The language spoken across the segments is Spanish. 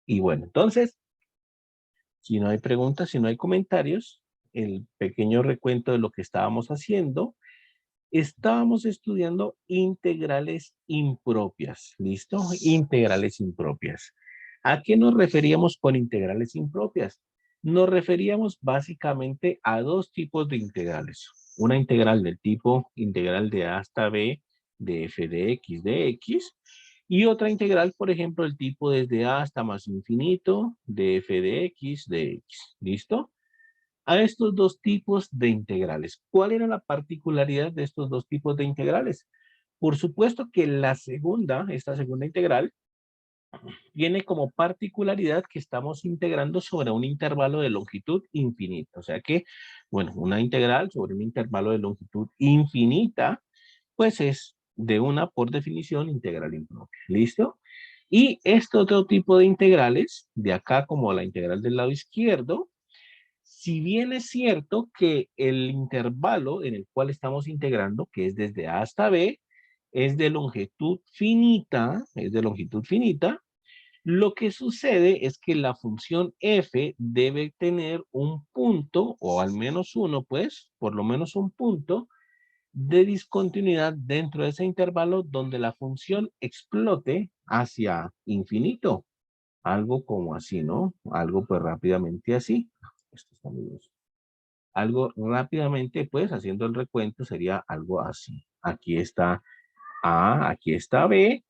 Y bueno, entonces, si no hay preguntas, si no hay comentarios, el pequeño recuento de lo que estábamos haciendo. Estábamos estudiando integrales impropias, ¿listo? Integrales impropias. ¿A qué nos referíamos con integrales impropias? Nos referíamos básicamente a dos tipos de integrales. Una integral del tipo integral de a hasta b de f de x y otra integral, por ejemplo, el tipo desde a hasta más infinito de f de x. ¿Listo? A estos dos tipos de integrales. ¿Cuál era la particularidad de estos dos tipos de integrales? Por supuesto que la segunda, esta segunda integral, tiene como particularidad que estamos integrando sobre un intervalo de longitud infinita. O sea que, bueno, una integral sobre un intervalo de longitud infinita, pues es de una, por definición, integral impropia. ¿Listo? Y este otro tipo de integrales, de acá como la integral del lado izquierdo, si bien es cierto que el intervalo en el cual estamos integrando, que es desde A hasta B, es de longitud finita, lo que sucede es que la función f debe tener un punto, o al menos uno, pues, por lo menos un punto de discontinuidad dentro de ese intervalo donde la función explote hacia infinito. Algo como así, ¿no? Algo pues rápidamente así. Esto está muy bien. Algo rápidamente, pues, haciendo el recuento, sería algo así. Aquí está A, aquí está B,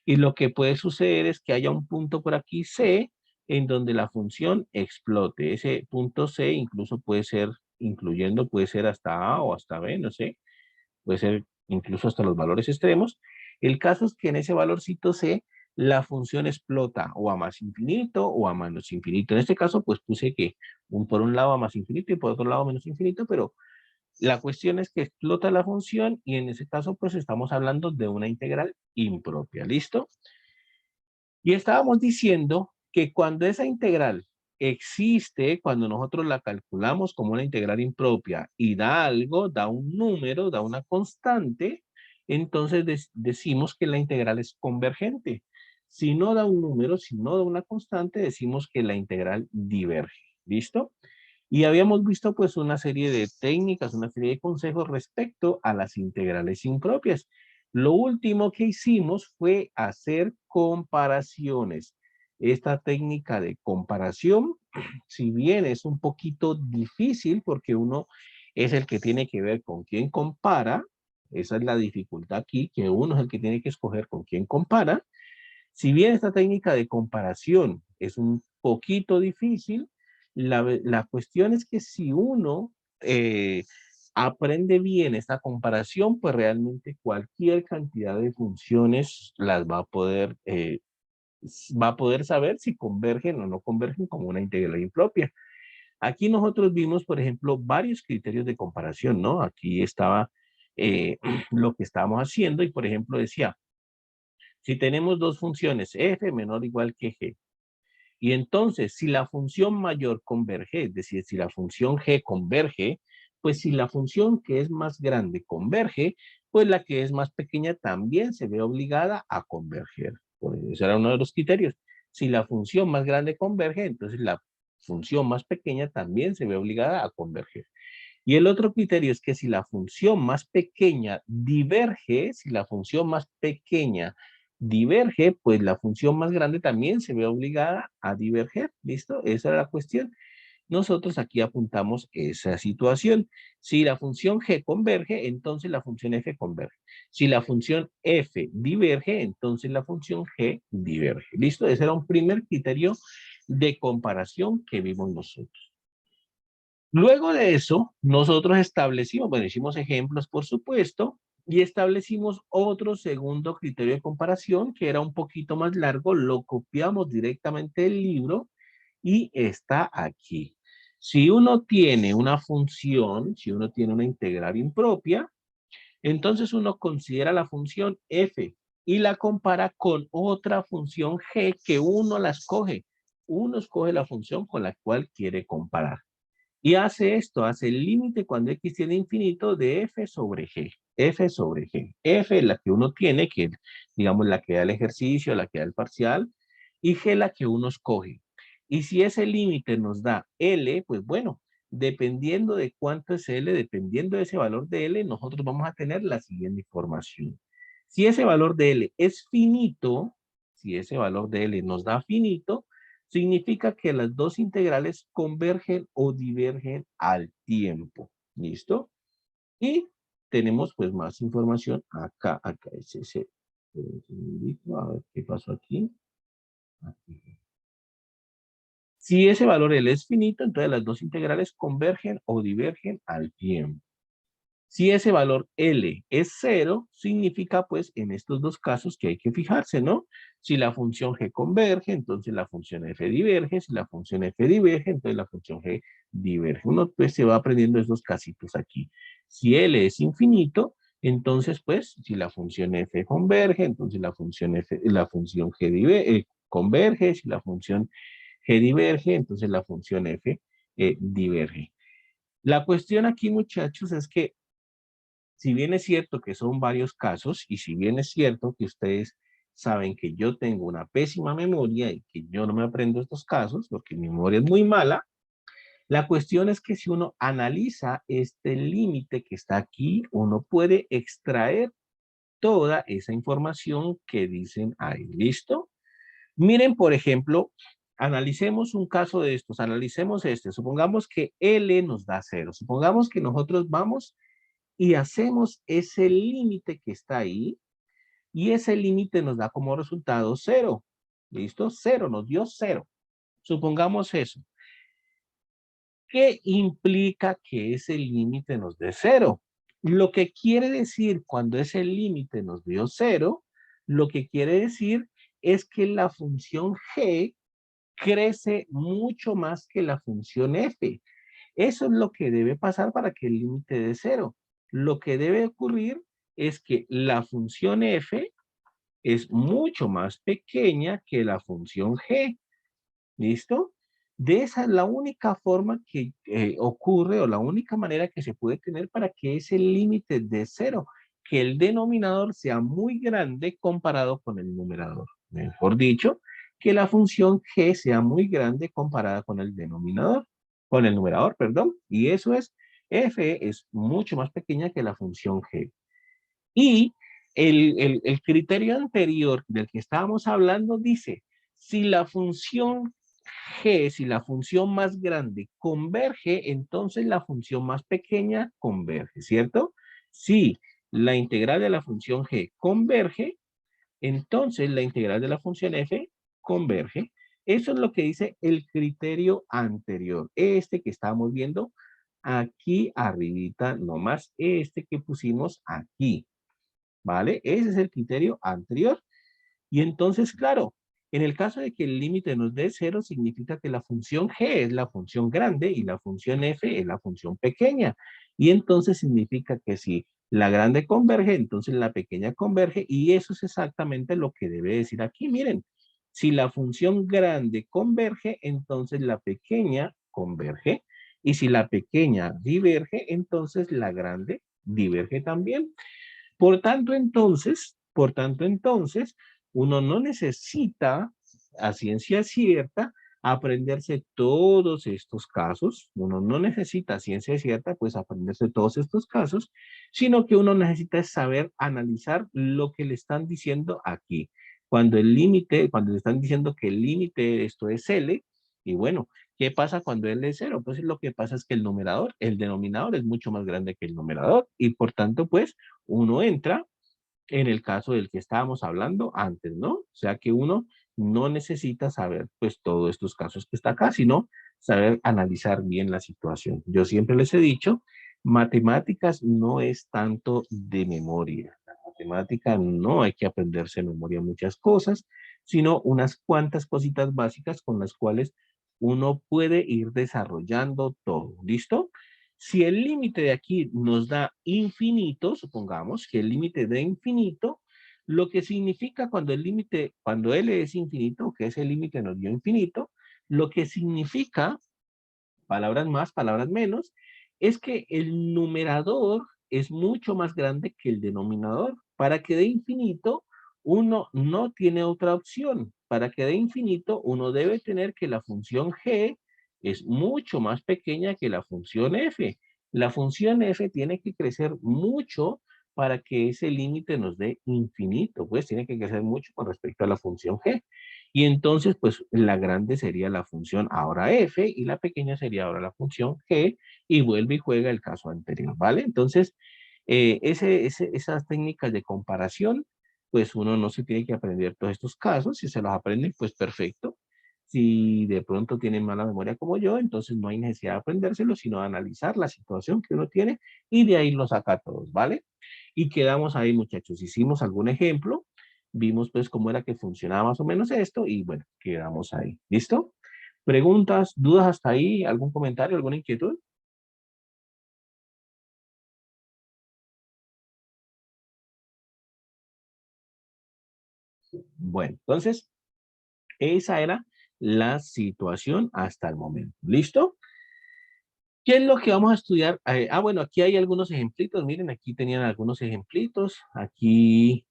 y lo que puede suceder es que haya un punto por aquí C, en donde la función explote. Ese punto C incluso puede ser, incluyendo, puede ser hasta A o hasta B, no sé, puede ser incluso hasta los valores extremos. El caso es que en ese valorcito C, la función explota o a más infinito o a menos infinito. En este caso, pues puse que por un lado a más infinito y por otro lado a menos infinito, pero la cuestión es que explota la función y en ese caso, pues estamos hablando de una integral impropia. ¿Listo? Y estábamos diciendo que cuando esa integral existe, cuando nosotros la calculamos como una integral impropia y da algo, da un número, da una constante, entonces decimos que la integral es convergente. Si no da un número, si no da una constante, decimos que la integral diverge. ¿Listo? Y habíamos visto pues una serie de técnicas, una serie de consejos respecto a las integrales impropias. Lo último que hicimos fue hacer comparaciones. Esta técnica de comparación, si bien es un poquito difícil porque uno es el que tiene que ver con quién compara, esa es la dificultad aquí, que uno es el que tiene que escoger con quién compara. Si bien esta técnica de comparación es un poquito difícil, la cuestión es que si uno aprende bien esta comparación, pues realmente cualquier cantidad de funciones las va a poder saber si convergen o no convergen como una integral impropia. Aquí nosotros vimos, por ejemplo, varios criterios de comparación, ¿no? Aquí estaba lo que estábamos haciendo y, por ejemplo, decía, si tenemos dos funciones, f menor o igual que g, y entonces si la función mayor converge, es decir, si la función g converge, pues si la función que es más grande converge, pues la que es más pequeña también se ve obligada a converger. Ese era uno de los criterios. Si la función más grande converge, entonces la función más pequeña también se ve obligada a converger. Y el otro criterio es que si la función más pequeña diverge, si la función más pequeña diverge, pues la función más grande también se ve obligada a diverger. ¿Listo? Esa era la cuestión. Nosotros aquí apuntamos esa situación. Si la función g converge, entonces la función f converge. Si la función f diverge, entonces la función g diverge. ¿Listo? Ese era un primer criterio de comparación que vimos nosotros. Luego de eso, nosotros establecimos, bueno, hicimos ejemplos, por supuesto, y establecimos otro segundo criterio de comparación que era un poquito más largo, lo copiamos directamente del libro y está aquí. Si uno tiene una función, si uno tiene una integral impropia, entonces uno considera la función f y la compara con otra función g que uno la escoge. Uno escoge la función con la cual quiere comparar. Y hace esto, hace el límite cuando x tiene infinito de f sobre g. F sobre g. F es la que uno tiene, que digamos la que da el ejercicio, la que da el parcial. y G la que uno escoge. Y si ese límite nos da L, pues bueno, dependiendo de cuánto es L, dependiendo de ese valor de L, nosotros vamos a tener la siguiente información. Si ese valor de L es finito, si ese valor de L nos da finito, significa que las dos integrales convergen o divergen al tiempo. ¿Listo? Y tenemos pues más información acá, es ese. Un segundito, a ver qué pasó aquí. Aquí. Si ese valor L es finito, entonces las dos integrales convergen o divergen al tiempo. Si ese valor L es cero, significa pues en estos dos casos que hay que fijarse, ¿no? Si la función G converge, entonces la función F diverge. Si la función F diverge, entonces la función G diverge. Uno pues se va aprendiendo estos casitos aquí. Si L es infinito, entonces pues si la función F converge, entonces la función G converge. Si la función G diverge, entonces la función F diverge. La cuestión aquí, muchachos, es que si bien es cierto que son varios casos y si bien es cierto que ustedes saben que yo tengo una pésima memoria y que yo no me aprendo estos casos porque mi memoria es muy mala, la cuestión es que si uno analiza este límite que está aquí, uno puede extraer toda esa información que dicen ahí. ¿Listo? Miren, por ejemplo, analicemos un caso de estos, analicemos este. Supongamos que L nos da 0. Supongamos que nosotros vamos y hacemos ese límite que está ahí y ese límite nos da como resultado 0. ¿Listo? 0, nos dio 0. Supongamos eso. ¿Qué implica que ese límite nos dé 0? Lo que quiere decir cuando ese límite nos dio 0, lo que quiere decir es que la función g crece mucho más que la función f. Eso es lo que debe pasar para que el límite dé 0. Lo que debe ocurrir es que la función f es mucho más pequeña que la función g. ¿Listo? De esa es la única forma que ocurre o la única manera que se puede tener para que ese límite de 0, que el denominador sea muy grande comparado con el numerador. Mejor dicho, que la función g sea muy grande comparada con el denominador, con el numerador, perdón. Y eso es, f es mucho más pequeña que la función g. Y el criterio anterior del que estábamos hablando dice, si la función g, si la función más grande converge, entonces la función más pequeña converge, ¿cierto? Si la integral de la función g converge, entonces la integral de la función f converge. Eso es lo que dice el criterio anterior, este que estamos viendo aquí arribita, nomás este que pusimos aquí. ¿Vale? Ese es el criterio anterior. Y entonces, claro, en el caso de que el límite nos dé 0, significa que la función g es la función grande y la función f es la función pequeña. Y entonces significa que si la grande converge, entonces la pequeña converge. Y eso es exactamente lo que debe decir aquí. Miren, si la función grande converge, entonces la pequeña converge. Y si la pequeña diverge, entonces la grande diverge también. Por tanto, entonces, uno no necesita a ciencia cierta aprenderse todos estos casos. Uno no necesita a ciencia cierta, pues aprenderse todos estos casos, sino que uno necesita saber analizar lo que le están diciendo aquí. Cuando le están diciendo que el límite de esto es L, y bueno, ¿qué pasa cuando L es 0? Pues lo que pasa es que el denominador es mucho más grande que el numerador, y por tanto, pues, uno entra en el caso del que estábamos hablando antes, ¿no? O sea que uno no necesita saber pues todos estos casos que está acá, sino saber analizar bien la situación. Yo siempre les he dicho, matemáticas no es tanto de memoria. La matemática no hay que aprenderse de memoria muchas cosas, sino unas cuantas cositas básicas con las cuales uno puede ir desarrollando todo. ¿Listo? Si el límite de aquí nos da infinito, supongamos que el límite da infinito, lo que significa cuando el límite, cuando L es infinito, que ese límite nos dio infinito, lo que significa, palabras más, palabras menos, es que el numerador es mucho más grande que el denominador. Para que dé infinito, uno no tiene otra opción. Para que dé infinito, uno debe tener que la función g es mucho más pequeña que la función f. La función f tiene que crecer mucho para que ese límite nos dé infinito, pues tiene que crecer mucho con respecto a la función g. Y entonces, pues la grande sería la función ahora f y la pequeña sería ahora la función g y vuelve y juega el caso anterior, ¿vale? Entonces, esas técnicas de comparación, pues uno no se tiene que aprender todos estos casos. Si se los aprenden, pues perfecto. Si de pronto tienen mala memoria como yo, entonces no hay necesidad de aprendérselo, sino de analizar la situación que uno tiene y de ahí lo saca a todos, ¿vale? Y quedamos ahí, muchachos. Hicimos algún ejemplo, vimos pues cómo era que funcionaba más o menos esto y bueno, quedamos ahí. ¿Listo? ¿Preguntas, dudas hasta ahí? ¿Algún comentario, alguna inquietud? Bueno, entonces, esa era la situación hasta el momento. ¿Listo? ¿Qué es lo que vamos a estudiar? Bueno, aquí hay algunos ejemplitos. Miren, aquí tenían algunos ejemplitos. Aquí,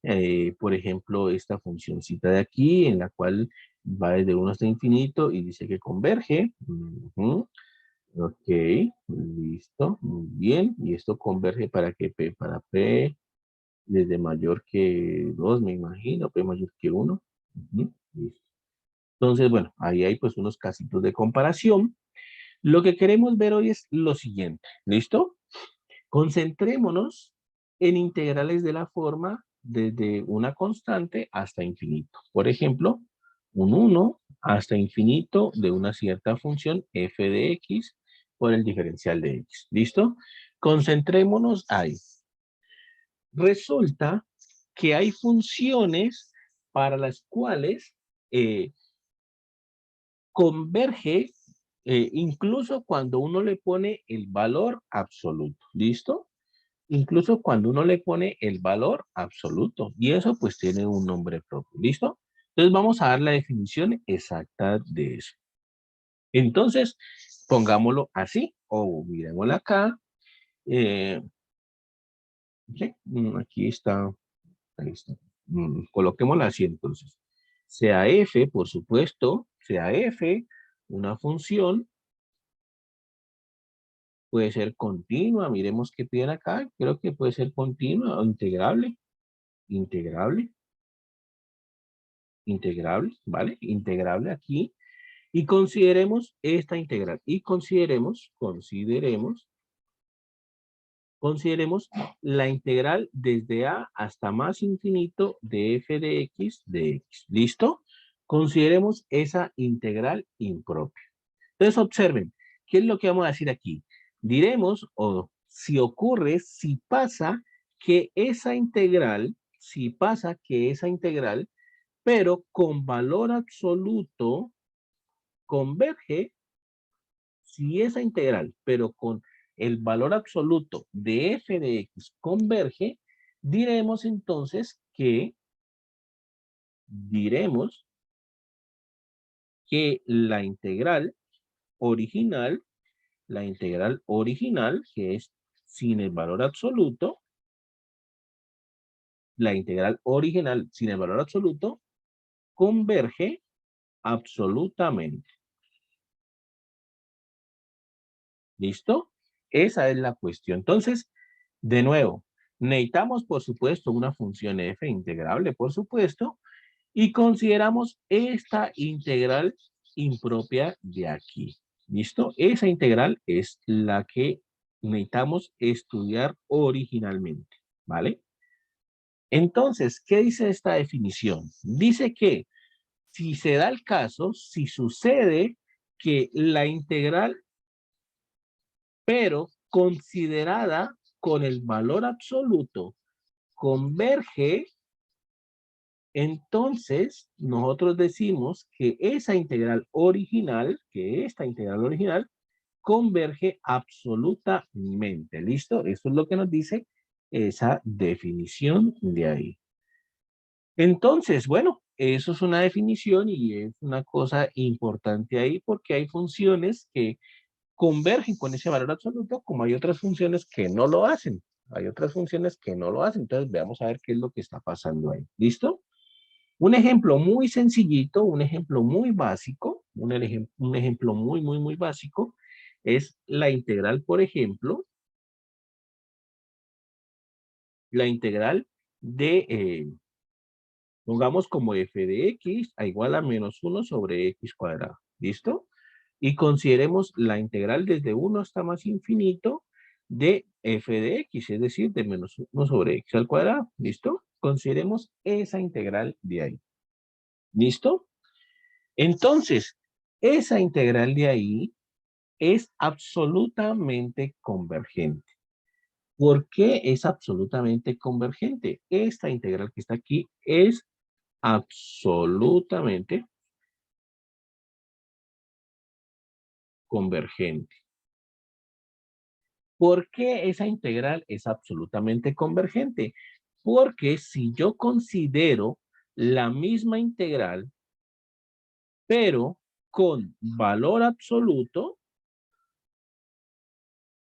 por ejemplo, esta funcioncita de aquí, en la cual va desde 1 hasta infinito y dice que converge. Ujú. Ok, listo, muy bien. Y esto converge para que P, para P desde mayor que 2, me imagino, P mayor que 1. Ujú, listo. Entonces, bueno, ahí hay pues unos casitos de comparación. Lo que queremos ver hoy es lo siguiente, ¿listo? Concentrémonos en integrales de la forma desde una constante hasta infinito. Por ejemplo, un 1 hasta infinito de una cierta función f de x por el diferencial de x. ¿Listo? Concentrémonos ahí. Resulta que hay funciones para las cuales eh, converge incluso cuando uno le pone el valor absoluto. ¿Listo? Incluso cuando uno le pone el valor absoluto. Y eso pues tiene un nombre propio. ¿Listo? Entonces vamos a dar la definición exacta de eso. Entonces, pongámoslo así o miremoslo acá. Sí, aquí está. Ahí está. Coloquémoslo así entonces. Sea f, por supuesto, sea f, una función puede ser continua. Miremos qué piden acá. Creo que puede ser continua o integrable. Integrable. Integrable, ¿vale? Integrable aquí. Y consideremos esta integral. Y consideremos la integral desde a hasta más infinito de f de x de x. ¿Listo? Consideremos esa integral impropia. Entonces observen, ¿qué es lo que vamos a decir aquí? Diremos, o si ocurre, si pasa que esa integral, si pasa que esa integral, pero con valor absoluto, converge, si esa integral, pero con el valor absoluto de f de x converge, diremos entonces diremos que original, la integral original, que es sin el valor absoluto, la integral original sin el valor absoluto, converge absolutamente. ¿Listo? Esa es la cuestión. Entonces, de nuevo, necesitamos, por supuesto, una función f integrable, por supuesto, y consideramos esta integral impropia de aquí. ¿Listo? Esa integral es la que necesitamos estudiar originalmente, ¿vale? Entonces, ¿qué dice esta definición? Dice que si se da el caso, si sucede que la integral, pero considerada con el valor absoluto, converge, entonces nosotros decimos que esa integral original, que esta integral original, converge absolutamente. ¿Listo? Eso es lo que nos dice esa definición de ahí. Entonces, bueno, eso es una definición y es una cosa importante ahí porque hay funciones que convergen con ese valor absoluto, como hay otras funciones que no lo hacen. Hay otras funciones que no lo hacen. Entonces, veamos a ver qué es lo que está pasando ahí. ¿Listo? Un ejemplo muy sencillito, un ejemplo muy básico, un ejemplo muy básico, es la integral, por ejemplo, la integral de, pongamos como f de x a igual a menos 1 sobre x cuadrado. ¿Listo? Y consideremos la integral desde 1 hasta más infinito de f de x, es decir, de menos 1 sobre x al cuadrado. ¿Listo? Consideremos esa integral de ahí. ¿Listo? Entonces, esa integral de ahí es absolutamente convergente. ¿Por qué es absolutamente convergente? Esta integral que está aquí es absolutamente convergente. ¿Por qué esa integral es absolutamente convergente? Porque si yo considero la misma integral, pero con valor absoluto,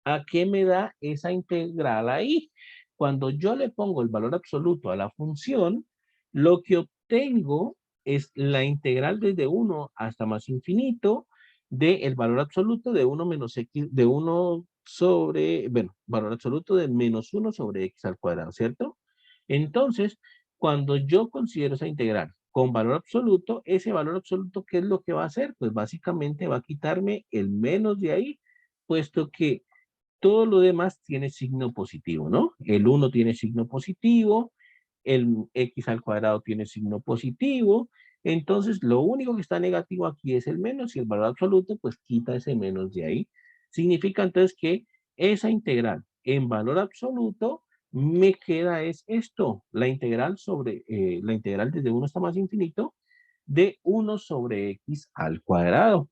¿a qué me da esa integral ahí? Cuando yo le pongo el valor absoluto a la función, lo que obtengo es la integral desde 1 hasta más infinito del valor absoluto de 1 menos x, de 1 sobre, bueno, valor absoluto de menos 1 sobre x al cuadrado, ¿cierto? Entonces, cuando yo considero esa integral con valor absoluto, ese valor absoluto, ¿qué es lo que va a hacer? Pues básicamente va a quitarme el menos de ahí, puesto que todo lo demás tiene signo positivo, ¿no? El 1 tiene signo positivo, el x al cuadrado tiene signo positivo, entonces lo único que está negativo aquí es el menos y el valor absoluto pues quita ese menos de ahí. Significa entonces que esa integral en valor absoluto me queda es esto, la integral sobre, la integral desde 1 hasta más infinito de 1 sobre x al cuadrado.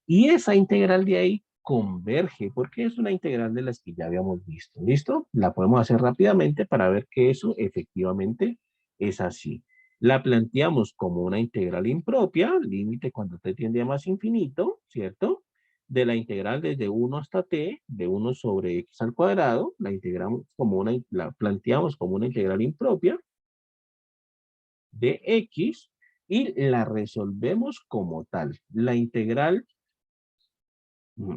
Y esa integral de ahí converge, porque es una integral de las que ya habíamos visto. ¿Listo? La podemos hacer rápidamente para ver que eso efectivamente es así. La planteamos como una integral impropia, límite cuando t tiende a más infinito, ¿cierto? De la integral desde 1 hasta t, de 1 sobre x al cuadrado, la integramos como una, la planteamos como una integral impropia de x y la resolvemos como tal. La integral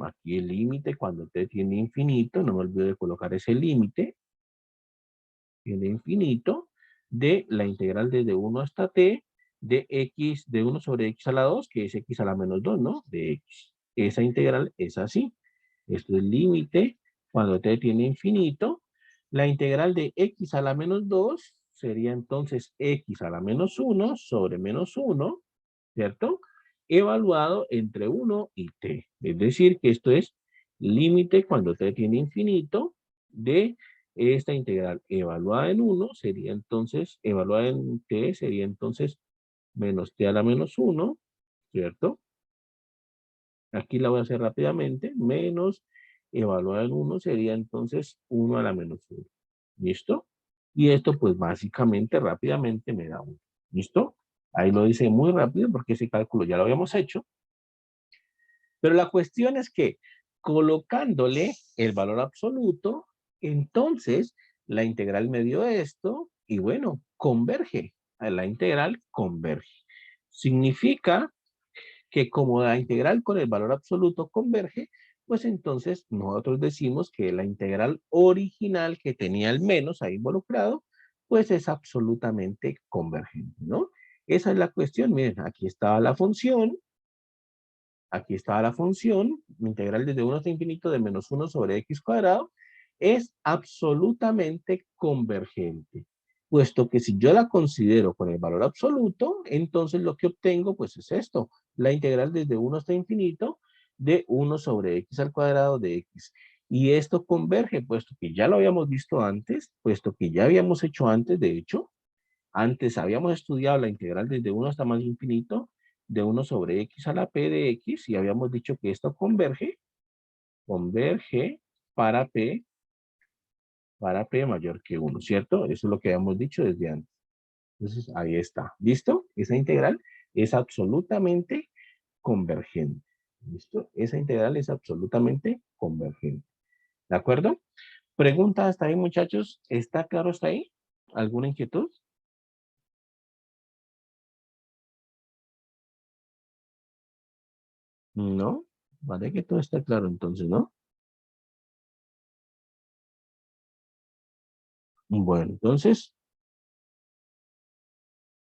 aquí el límite, cuando t tiene infinito, no me olvido de colocar ese límite, tiene infinito, de la integral desde 1 hasta t, de x, de 1 sobre x a la 2, que es x a la menos 2, ¿no? De x. Esa integral es así. Esto es límite, cuando t tiene infinito, la integral de x a la menos 2 sería entonces x a la menos 1 sobre menos 1, ¿cierto? Evaluado entre 1 y t. Es decir, que esto es límite cuando t tiene infinito de esta integral evaluada en 1 sería entonces, evaluada en t sería entonces menos t a la menos 1, ¿cierto? Aquí la voy a hacer rápidamente, menos evaluada en 1 sería entonces 1 a la menos 1. ¿Listo? Y esto pues básicamente rápidamente me da 1. ¿Listo? Ahí lo hice muy rápido porque ese cálculo ya lo habíamos hecho. Pero la cuestión es que colocándole el valor absoluto, entonces la integral me dio esto y bueno, converge. La integral converge. Significa que como la integral con el valor absoluto converge, pues entonces nosotros decimos que la integral original que tenía el menos ahí involucrado, pues es absolutamente convergente, ¿no? Esa es la cuestión. Miren, aquí estaba la función, integral desde 1 hasta infinito de menos 1 sobre x cuadrado, es absolutamente convergente. Puesto que si yo la considero con el valor absoluto, entonces lo que obtengo pues es esto, la integral desde 1 hasta infinito de 1 sobre x al cuadrado de x. Y esto converge, puesto que ya lo habíamos visto antes, puesto que ya habíamos hecho antes, de hecho, antes habíamos estudiado la integral desde 1 hasta más infinito de 1 sobre x a la p de x y habíamos dicho que esto converge para p mayor que 1, ¿cierto? Eso es lo que habíamos dicho desde antes. Entonces, ahí está. ¿Listo? Esa integral es absolutamente convergente. ¿Listo? Esa integral es absolutamente convergente. ¿De acuerdo? Pregunta hasta ahí, muchachos. ¿Está claro hasta ahí? ¿Alguna inquietud? ¿No? Vale que todo está claro entonces, ¿no? Bueno, entonces,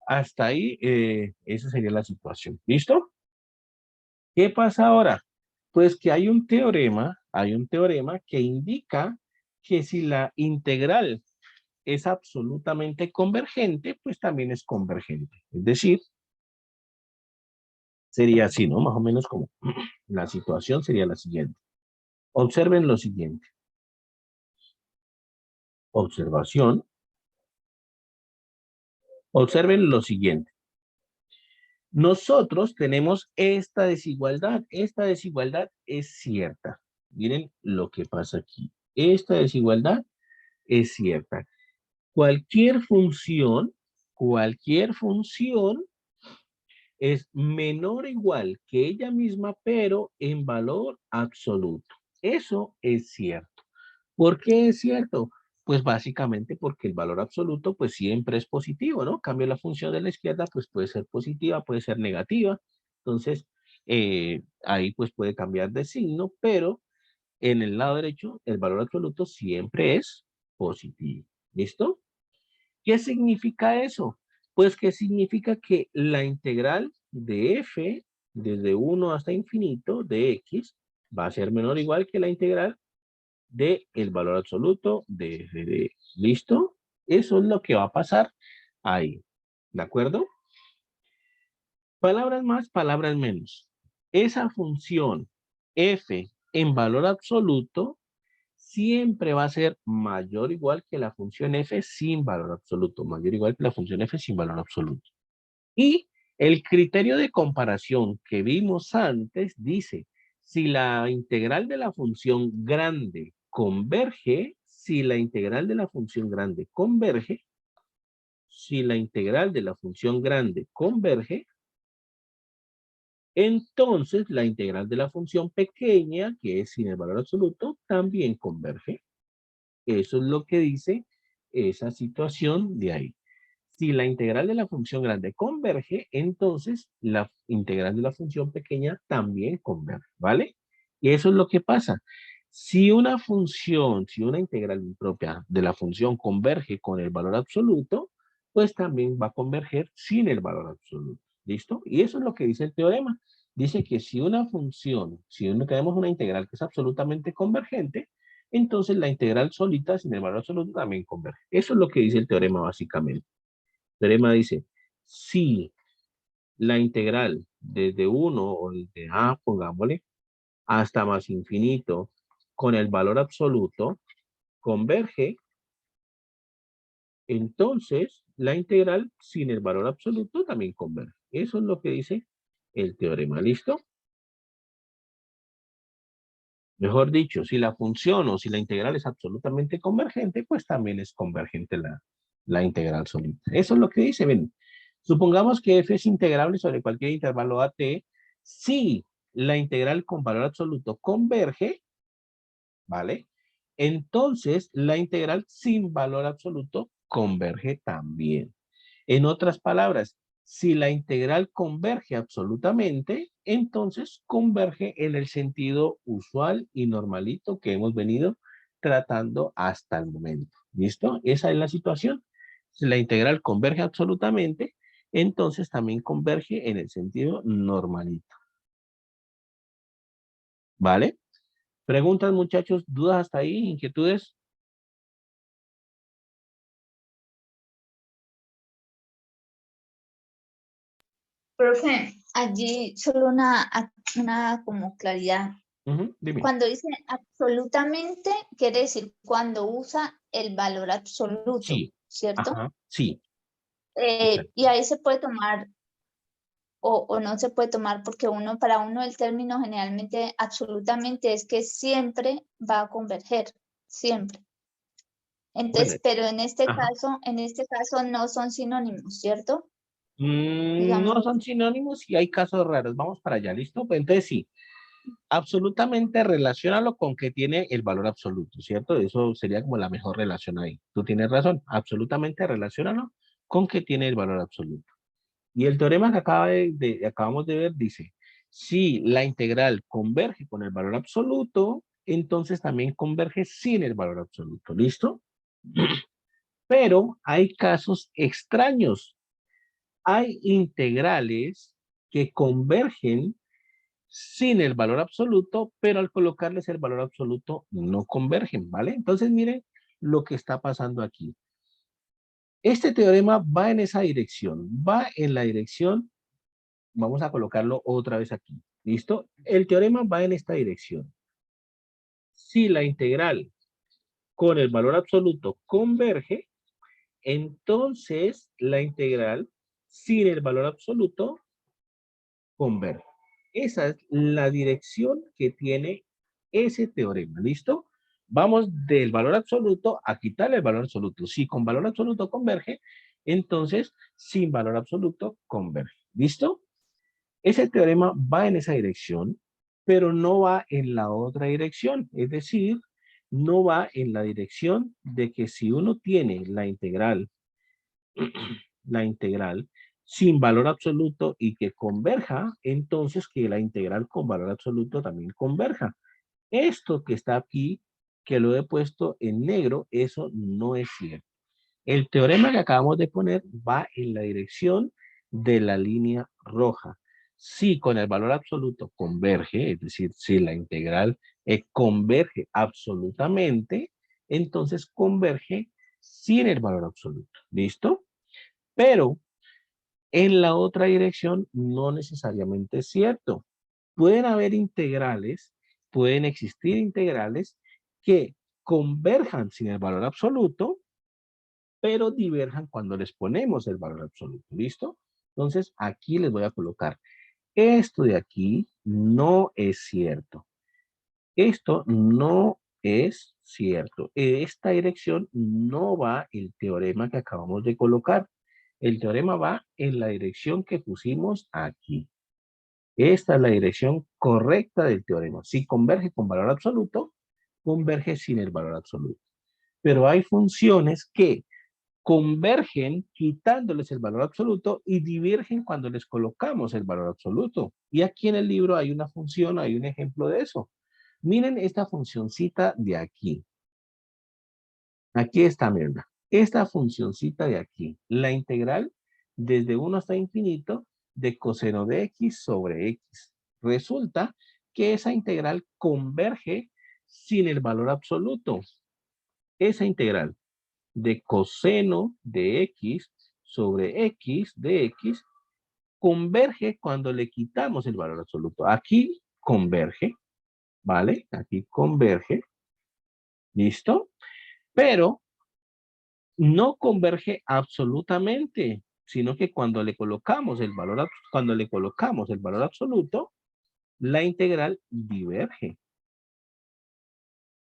hasta ahí, esa sería la situación. ¿Listo? ¿Qué pasa ahora? Pues que hay un teorema que indica que si la integral es absolutamente convergente, pues también es convergente. Es decir, sería así, ¿no? Más o menos como la situación sería la siguiente. Observen lo siguiente. Observación. Observen lo siguiente. Nosotros tenemos esta desigualdad. Esta desigualdad es cierta. Miren lo que pasa aquí. Esta desigualdad es cierta. Cualquier función es menor o igual que ella misma, pero en valor absoluto. Eso es cierto. ¿Por qué es cierto? Pues básicamente porque el valor absoluto pues siempre es positivo, ¿no? En cambio la función de la izquierda pues puede ser positiva, puede ser negativa. Entonces, ahí pues puede cambiar de signo, pero en el lado derecho el valor absoluto siempre es positivo. ¿Listo? ¿Qué significa eso? Pues que significa que la integral de f desde 1 hasta infinito de x va a ser menor o igual que la integral de el valor absoluto de f de x. ¿Listo? Eso es lo que va a pasar ahí. ¿De acuerdo? Palabras más, palabras menos. Esa función f en valor absoluto siempre va a ser mayor o igual que la función f sin valor absoluto, mayor o igual que la función f sin valor absoluto. Y el criterio de comparación que vimos antes dice, si la integral de la función grande converge, si la integral de la función grande converge, si la integral de la función grande converge, entonces la integral de la función pequeña, que es sin el valor absoluto, también converge. Eso es lo que dice esa situación de ahí. Si la integral de la función grande converge, entonces la integral de la función pequeña también converge, ¿vale? Y eso es lo que pasa. Si una función, si una integral impropia de la función converge con el valor absoluto, pues también va a converger sin el valor absoluto. ¿Listo? Y eso es lo que dice el teorema. Dice que si una función, si tenemos una integral que es absolutamente convergente, entonces la integral solita sin el valor absoluto también converge. Eso es lo que dice el teorema básicamente. El teorema dice, si la integral desde 1 o desde a, pongámosle, hasta más infinito con el valor absoluto converge, entonces la integral sin el valor absoluto también converge. Eso es lo que dice el teorema. ¿Listo? Mejor dicho, si la función o si la integral es absolutamente convergente, pues también es convergente la integral solita. Eso es lo que dice, ven. Supongamos que f es integrable sobre cualquier intervalo a t si la integral con valor absoluto converge, ¿vale? Entonces, la integral sin valor absoluto converge también. En otras palabras, si la integral converge absolutamente, entonces converge en el sentido usual y normalito que hemos venido tratando hasta el momento. ¿Listo? Esa es la situación. Si la integral converge absolutamente, entonces también converge en el sentido normalito. ¿Vale? ¿Preguntas, muchachos? ¿Dudas hasta ahí? ¿Inquietudes? Profe, allí solo una como claridad. Dime. Cuando dice absolutamente, quiere decir cuando usa el valor absoluto, Sí. ¿cierto? Ajá. Sí. Exacto. Y ahí se puede tomar o no se puede tomar porque para uno el término generalmente absolutamente es que siempre va a converger, siempre. Bueno, Entonces, pero ajá. en este caso no son sinónimos, ¿cierto? No Digamos, son sinónimos y hay casos raros. Vamos para allá, ¿listo? Pues entonces sí, absolutamente relaciónalo con que tiene el valor absoluto, ¿cierto? Eso sería como la mejor relación ahí. Tú tienes razón, absolutamente relaciónalo con que tiene el valor absoluto. Y el teorema que acabamos de ver dice, Si la integral converge con el valor absoluto, entonces también converge sin el valor absoluto. ¿Listo? Pero hay casos extraños. Hay integrales que convergen sin el valor absoluto, pero al colocarles el valor absoluto no convergen, ¿vale? Entonces miren lo que está pasando aquí. Este teorema va en esa dirección, va en la dirección, vamos a colocarlo otra vez aquí, ¿listo? El teorema va en esta dirección. Si la integral con el valor absoluto converge, entonces la integral sin el valor absoluto converge. Esa es la dirección que tiene ese teorema, ¿listo? Vamos del valor absoluto a quitarle el valor absoluto. Si con valor absoluto converge, entonces sin valor absoluto converge, ¿listo? Ese teorema va en esa dirección, pero no va en la otra dirección. Es decir, no va en la dirección de que si uno tiene la integral sin valor absoluto y que converja, entonces que la integral con valor absoluto también converja. Esto que está aquí, que lo he puesto en negro, eso no es cierto. El teorema que acabamos de poner va en la dirección de la línea roja. Si con el valor absoluto converge, es decir, si la integral converge absolutamente, entonces converge sin el valor absoluto. ¿Listo? Pero en la otra dirección no necesariamente es cierto. Pueden haber integrales, pueden existir integrales que converjan sin el valor absoluto, pero diverjan cuando les ponemos el valor absoluto. ¿Listo? Entonces, aquí les voy a colocar. Esto de aquí no es cierto. Esto no es cierto. En esta dirección no va el teorema que acabamos de colocar. El teorema va en la dirección que pusimos aquí. Esta es la dirección correcta del teorema. Si converge con valor absoluto, converge sin el valor absoluto. Pero hay funciones que convergen quitándoles el valor absoluto y divergen cuando les colocamos el valor absoluto. Y aquí en el libro hay una función, hay un ejemplo de eso. Miren esta funcioncita de aquí. Aquí está, miren. Esta funcioncita de aquí. La integral desde 1 hasta infinito de coseno de x sobre x. Resulta que esa integral converge sin el valor absoluto. Esa integral de coseno de x sobre x de x converge cuando le quitamos el valor absoluto. Aquí converge, ¿vale? Aquí converge, ¿listo? Pero no converge absolutamente, sino que cuando le colocamos el valor absoluto, la integral diverge.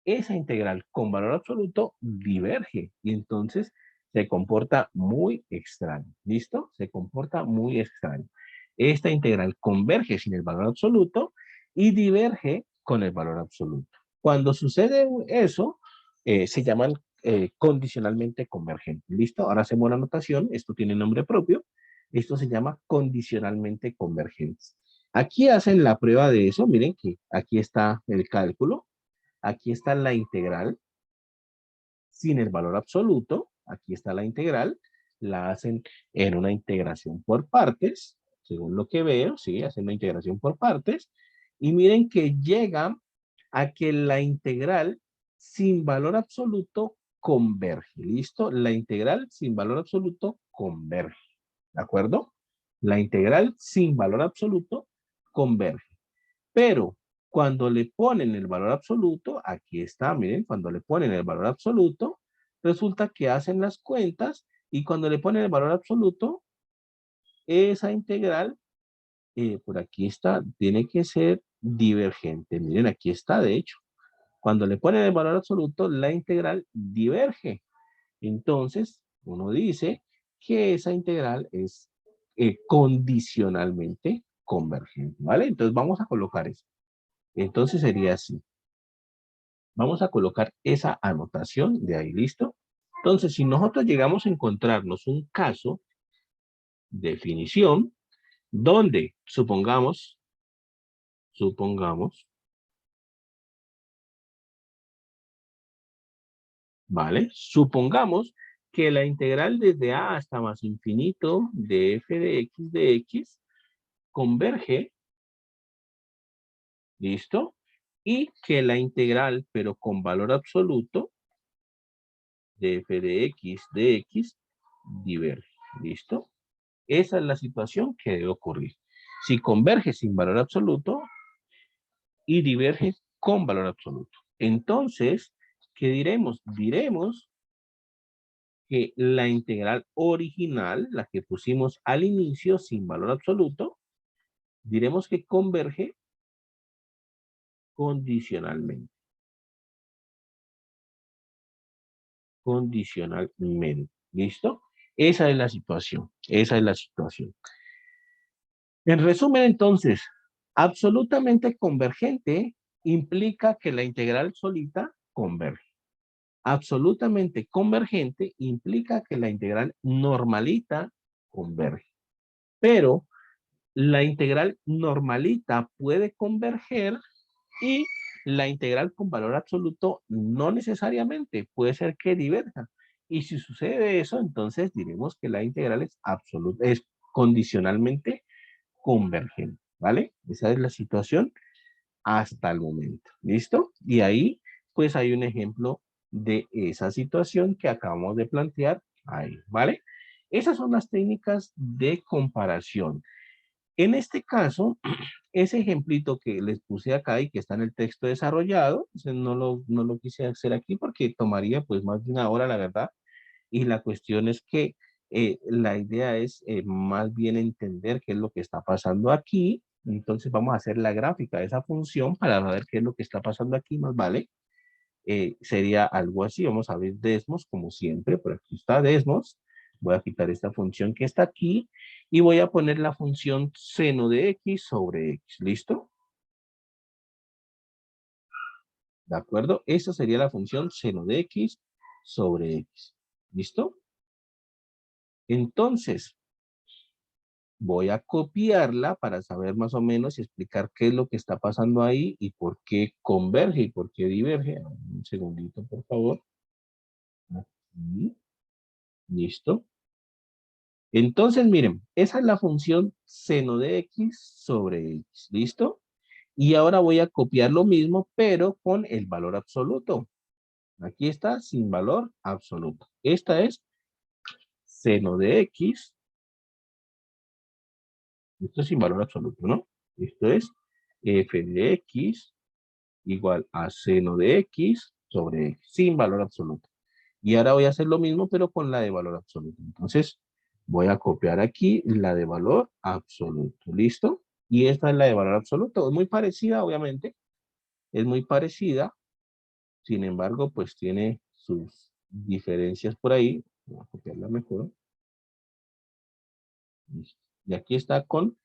Esa integral con valor absoluto diverge y entonces se comporta muy extraño. ¿Listo? Se comporta muy extraño. Esta integral converge sin el valor absoluto y diverge con el valor absoluto. Cuando sucede eso, se llaman condicionalmente convergentes. ¿Listo? Ahora hacemos la notación. Esto tiene nombre propio. Esto se llama condicionalmente convergentes. Aquí hacen la prueba de eso. Miren que aquí está el cálculo. Aquí está la integral sin el valor absoluto. Aquí está la integral. La hacen en una integración por partes, según lo que veo, ¿sí? Hacen una integración por partes. Y miren que llegan a que la integral sin valor absoluto converge. ¿Listo? La integral sin valor absoluto converge. ¿De acuerdo? La integral sin valor absoluto converge. Pero cuando le ponen el valor absoluto, aquí está, miren, cuando le ponen el valor absoluto, resulta que hacen las cuentas y cuando le ponen el valor absoluto, esa integral, por aquí está, tiene que ser divergente. Miren, aquí está, de hecho. Cuando le ponen el valor absoluto, la integral diverge. Entonces, uno dice que esa integral es condicionalmente convergente, ¿vale? Entonces, vamos a colocar eso. Entonces sería así. Vamos a colocar esa anotación de ahí, ¿listo? Entonces, si nosotros llegamos a encontrarnos un caso, definición, donde, supongamos, supongamos, ¿vale? Supongamos que la integral desde a hasta más infinito de f de x converge, ¿listo? Y que la integral, pero con valor absoluto, de f de x diverge, ¿listo? Esa es la situación que debe ocurrir. Si converge sin valor absoluto y diverge con valor absoluto. Entonces, ¿qué diremos? Diremos que la integral original, la que pusimos al inicio sin valor absoluto, diremos que converge condicionalmente. Condicionalmente. ¿Listo? Esa es la situación. Esa es la situación. En resumen, entonces, absolutamente convergente implica que la integral solita converge. Absolutamente convergente implica que la integral normalita converge. Pero la integral normalita puede converger y la integral con valor absoluto no necesariamente, puede ser que diverja. Y si sucede eso, entonces diremos que la integral es absoluta, es condicionalmente convergente, ¿vale? Esa es la situación hasta el momento, ¿listo? Y ahí, pues hay un ejemplo de esa situación que acabamos de plantear ahí, ¿vale? Esas son las técnicas de comparación. En este caso, ese ejemplito que les puse acá y que está en el texto desarrollado, no lo quise hacer aquí porque tomaría pues más de una hora, la verdad. Y la cuestión es que la idea es más bien entender qué es lo que está pasando aquí. Entonces vamos a hacer la gráfica de esa función para ver qué es lo que está pasando aquí, más vale. Sería algo así, vamos a ver Desmos como siempre, por aquí está Desmos. Voy a quitar esta función que está aquí y voy a poner la función seno de x sobre x, ¿listo? ¿De acuerdo? Esa sería la función seno de x sobre x, ¿listo? Entonces, voy a copiarla para saber más o menos y explicar qué es lo que está pasando ahí y por qué converge y por qué diverge. Un segundito, por favor. Aquí. ¿Listo? Entonces, miren, esa es la función seno de x sobre x. ¿Listo? Y ahora voy a copiar lo mismo, pero con el valor absoluto. Aquí está sin valor absoluto. Esta es seno de x. Esto es sin valor absoluto, ¿no? Esto es f de x igual a seno de x sobre x, sin valor absoluto. Y ahora voy a hacer lo mismo, pero con la de valor absoluto. Entonces, voy a copiar aquí la de valor absoluto. ¿Listo? Y esta es la de valor absoluto. Es muy parecida, obviamente. Es muy parecida. Sin embargo, pues tiene sus diferencias por ahí. Voy a copiarla mejor. Listo. Y aquí está con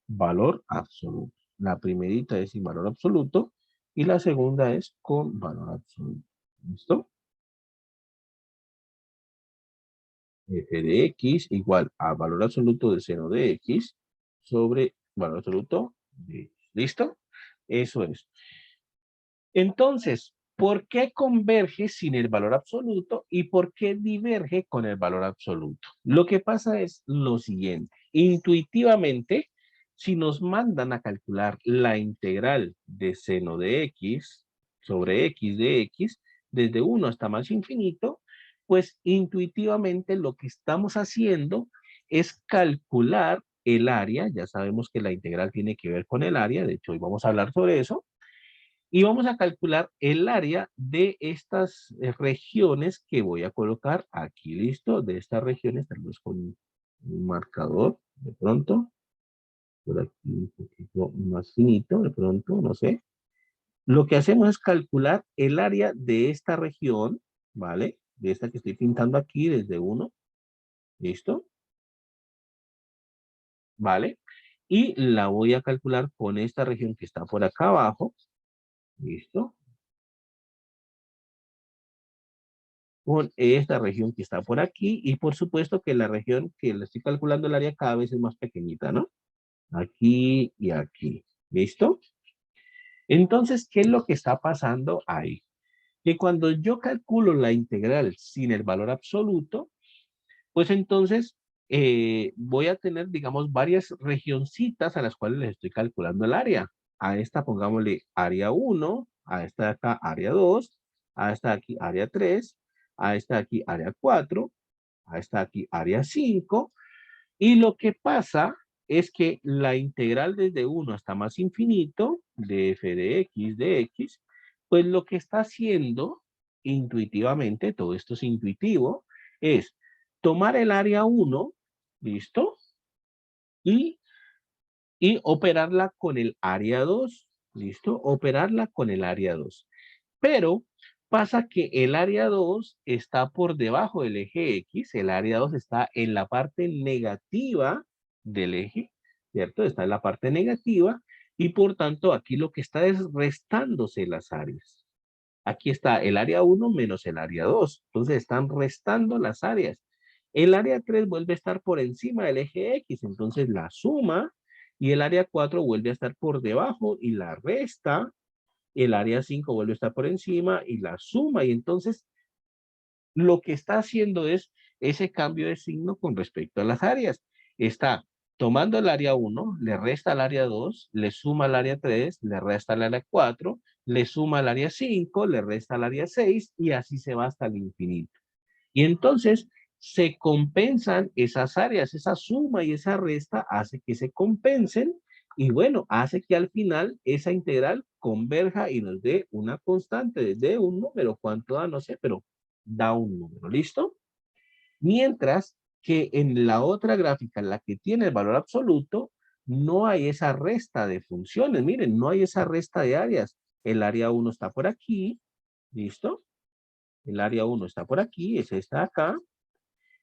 valor absoluto. La primerita es sin valor absoluto y la segunda es con valor absoluto. ¿Listo? F de x igual a valor absoluto de seno de x sobre valor absoluto de x. ¿Listo? Eso es. Entonces, ¿por qué converge sin el valor absoluto y por qué diverge con el valor absoluto? Lo que pasa es lo siguiente. Intuitivamente, si nos mandan a calcular la integral de seno de x sobre x de x, desde 1 hasta más infinito, pues intuitivamente lo que estamos haciendo es calcular el área. Ya sabemos que la integral tiene que ver con el área, de hecho hoy vamos a hablar sobre eso. Y vamos a calcular el área de estas regiones que voy a colocar aquí, listo, de estas regiones, tal vez con un marcador, de pronto, por aquí un poquito más finito, de pronto, no sé. Lo que hacemos es calcular el área de esta región, ¿vale? De esta que estoy pintando aquí desde 1, ¿listo? ¿Vale? Y la voy a calcular con esta región que está por acá abajo, ¿listo? Con esta región que está por aquí y por supuesto que la región que le estoy calculando el área cada vez es más pequeñita, ¿no? Aquí y aquí. ¿Listo? Entonces, ¿qué es lo que está pasando ahí? Que cuando yo calculo la integral sin el valor absoluto, pues entonces voy a tener, digamos, varias regioncitas a las cuales les estoy calculando el área. A esta pongámosle área 1, a esta de acá área 2, a esta de aquí área 3, a esta de aquí área 4, a esta de aquí área 5. Y lo que pasa es que la integral desde 1 hasta más infinito de f de x, pues lo que está haciendo intuitivamente, todo esto es intuitivo, es tomar el área 1, ¿listo? Y, y operarla con el área 2, ¿listo? Operarla con el área 2. Pero pasa que el área 2 está por debajo del eje X, el área 2 está en la parte negativa del eje, ¿cierto? Está en la parte negativa y por tanto aquí lo que está es restándose las áreas. Aquí está el área 1 menos el área 2, entonces están restando las áreas. El área 3 vuelve a estar por encima del eje X, entonces la suma y el área 4 vuelve a estar por debajo y la resta, el área 5 vuelve a estar por encima y la suma. Y entonces lo que está haciendo es ese cambio de signo con respecto a las áreas. Está tomando el área 1, le resta al área 2, le suma al área 3, le resta al área 4, le suma al área 5, le resta al área 6 y así se va hasta el infinito. Y entonces se compensan esas áreas, esa suma y esa resta hace que se compensen y bueno, hace que al final esa integral converja y nos dé una constante, de un número, ¿cuánto da? No sé, pero da un número, ¿listo? Mientras que en la otra gráfica, en la que tiene el valor absoluto, no hay esa resta de funciones, miren, no hay esa resta de áreas. El área 1 está por aquí, ¿listo? El área 1 está por aquí, ese está acá.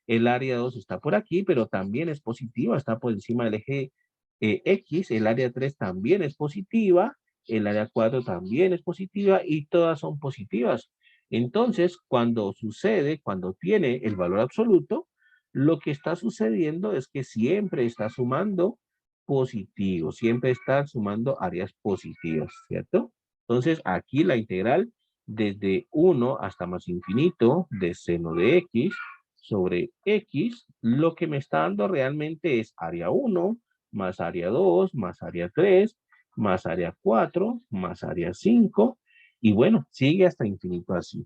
El área 2 está por aquí, pero también es positiva, está por encima del eje X. El área 3 también es positiva. El área 4 también es positiva y todas son positivas. Entonces, cuando sucede, cuando tiene el valor absoluto, lo que está sucediendo es que siempre está sumando positivo, siempre está sumando áreas positivas, ¿cierto? Entonces, aquí la integral desde 1 hasta más infinito de seno de x sobre X, lo que me está dando realmente es área 1 más área 2 más área 3 más área 4 más área 5 y bueno, sigue hasta infinito así.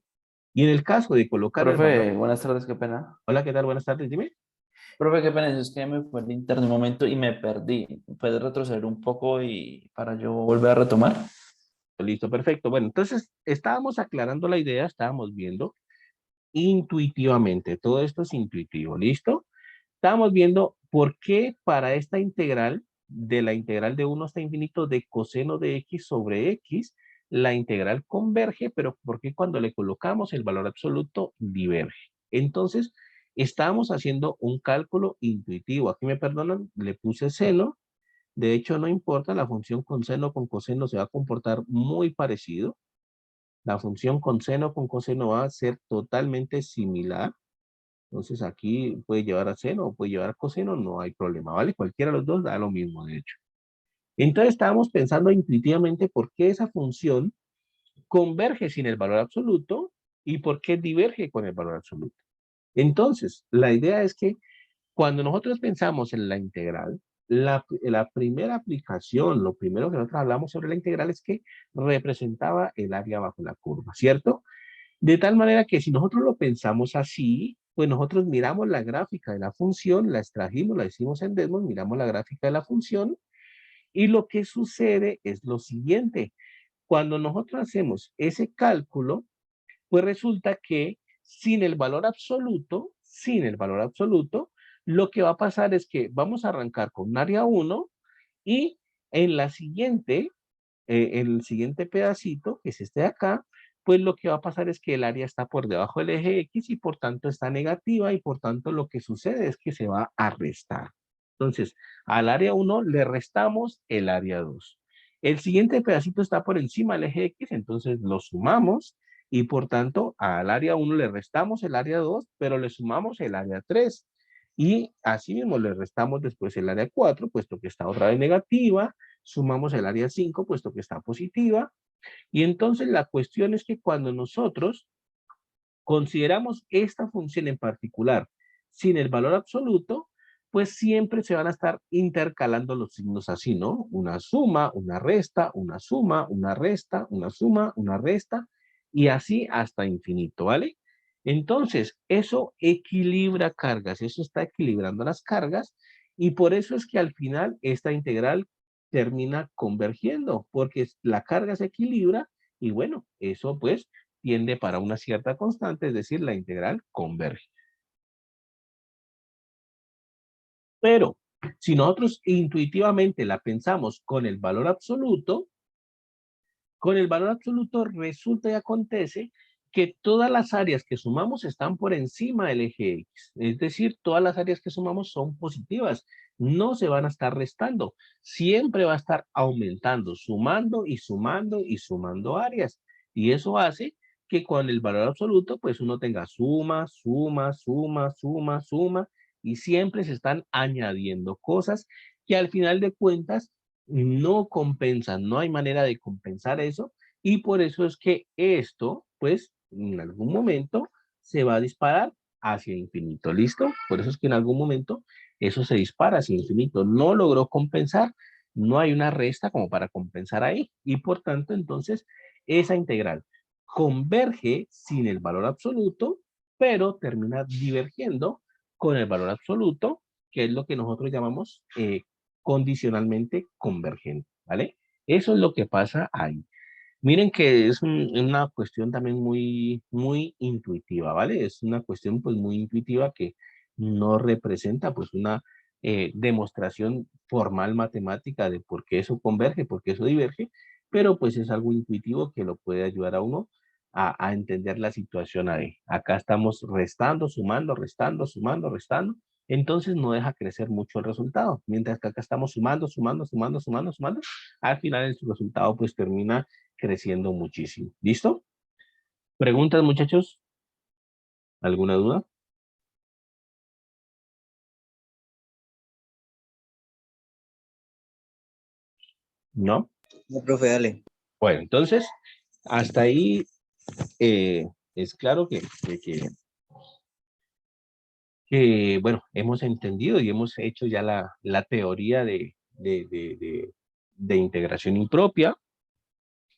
Y en el caso de colocar el valor... Profe, buenas tardes, qué pena. Hola, ¿qué tal? Buenas tardes, dime. Profe, qué pena, es que me fue el internet un momento y me perdí. ¿Puedes retroceder un poco y para yo volver a retomar? Listo, perfecto. Bueno, entonces estábamos aclarando la idea, estábamos viendo intuitivamente, todo esto es intuitivo, ¿listo? Estábamos viendo por qué para esta integral, de la integral de 1 hasta infinito de coseno de x sobre x, la integral converge, pero por qué cuando le colocamos el valor absoluto diverge. Entonces, estábamos haciendo un cálculo intuitivo. Aquí me perdonan, le puse seno. De hecho, no importa, la función con seno con coseno se va a comportar muy parecido. La función con seno con coseno va a ser totalmente similar. Entonces aquí puede llevar a seno o puede llevar a coseno, no hay problema, ¿vale? Cualquiera de los dos da lo mismo, de hecho. Entonces estábamos pensando intuitivamente por qué esa función converge sin el valor absoluto y por qué diverge con el valor absoluto. Entonces, la idea es que cuando nosotros pensamos en la integral, la primera aplicación, lo primero que nosotros hablamos sobre la integral es que representaba el área bajo la curva, ¿cierto? De tal manera que si nosotros lo pensamos así, pues nosotros miramos la gráfica de la función, la extrajimos, la hicimos en Desmos, miramos la gráfica de la función y lo que sucede es lo siguiente. Cuando nosotros hacemos ese cálculo, pues resulta que sin el valor absoluto, lo que va a pasar es que vamos a arrancar con un área 1 y en la siguiente, el siguiente pedacito, que es este de acá, pues lo que va a pasar es que el área está por debajo del eje X y por tanto está negativa y por tanto lo que sucede es que se va a restar. Entonces, al área 1 le restamos el área 2. El siguiente pedacito está por encima del eje X, entonces lo sumamos y por tanto al área 1 le restamos el área 2, pero le sumamos el área 3. Y así mismo le restamos después el área 4, puesto que está otra vez negativa, sumamos el área 5, puesto que está positiva. Y entonces la cuestión es que cuando nosotros consideramos esta función en particular sin el valor absoluto, pues siempre se van a estar intercalando los signos así, ¿no? Una suma, una resta, una suma, una resta, una suma, una resta, y así hasta infinito, ¿vale? Entonces, eso equilibra cargas, eso está equilibrando las cargas, y por eso es que al final esta integral termina convergiendo, porque la carga se equilibra, y bueno, eso pues tiende para una cierta constante, es decir, la integral converge. Pero si nosotros intuitivamente la pensamos con el valor absoluto resulta y acontece que todas las áreas que sumamos están por encima del eje X. Es decir, todas las áreas que sumamos son positivas. No se van a estar restando. Siempre va a estar aumentando, sumando y sumando y sumando áreas. Y eso hace que con el valor absoluto, pues uno tenga suma, suma, suma, suma, suma, y siempre se están añadiendo cosas que al final de cuentas no compensan, no hay manera de compensar eso, y por eso es que esto, pues, en algún momento se va a disparar hacia infinito, ¿listo? Por eso es que en algún momento eso se dispara hacia infinito, no logró compensar, no hay una resta como para compensar ahí, y por tanto, entonces, esa integral converge sin el valor absoluto, pero termina divergiendo con el valor absoluto, que es lo que nosotros llamamos condicionalmente convergente, ¿vale? Eso es lo que pasa ahí. Miren que es una cuestión también muy intuitiva, ¿vale? Es una cuestión pues muy intuitiva que no representa pues una demostración formal matemática de por qué eso converge, por qué eso diverge, pero pues es algo intuitivo que lo puede ayudar a uno a entender la situación ahí. Acá estamos restando, sumando, restando, sumando, restando, entonces no deja crecer mucho el resultado, mientras que acá estamos sumando, sumando, sumando, sumando, sumando, al final el resultado pues termina creciendo muchísimo. ¿Listo? ¿Preguntas, muchachos? ¿Alguna duda? ¿No? No, profe, dale. Bueno, entonces, hasta ahí es claro bueno, hemos entendido y hemos hecho ya la teoría de integración impropia,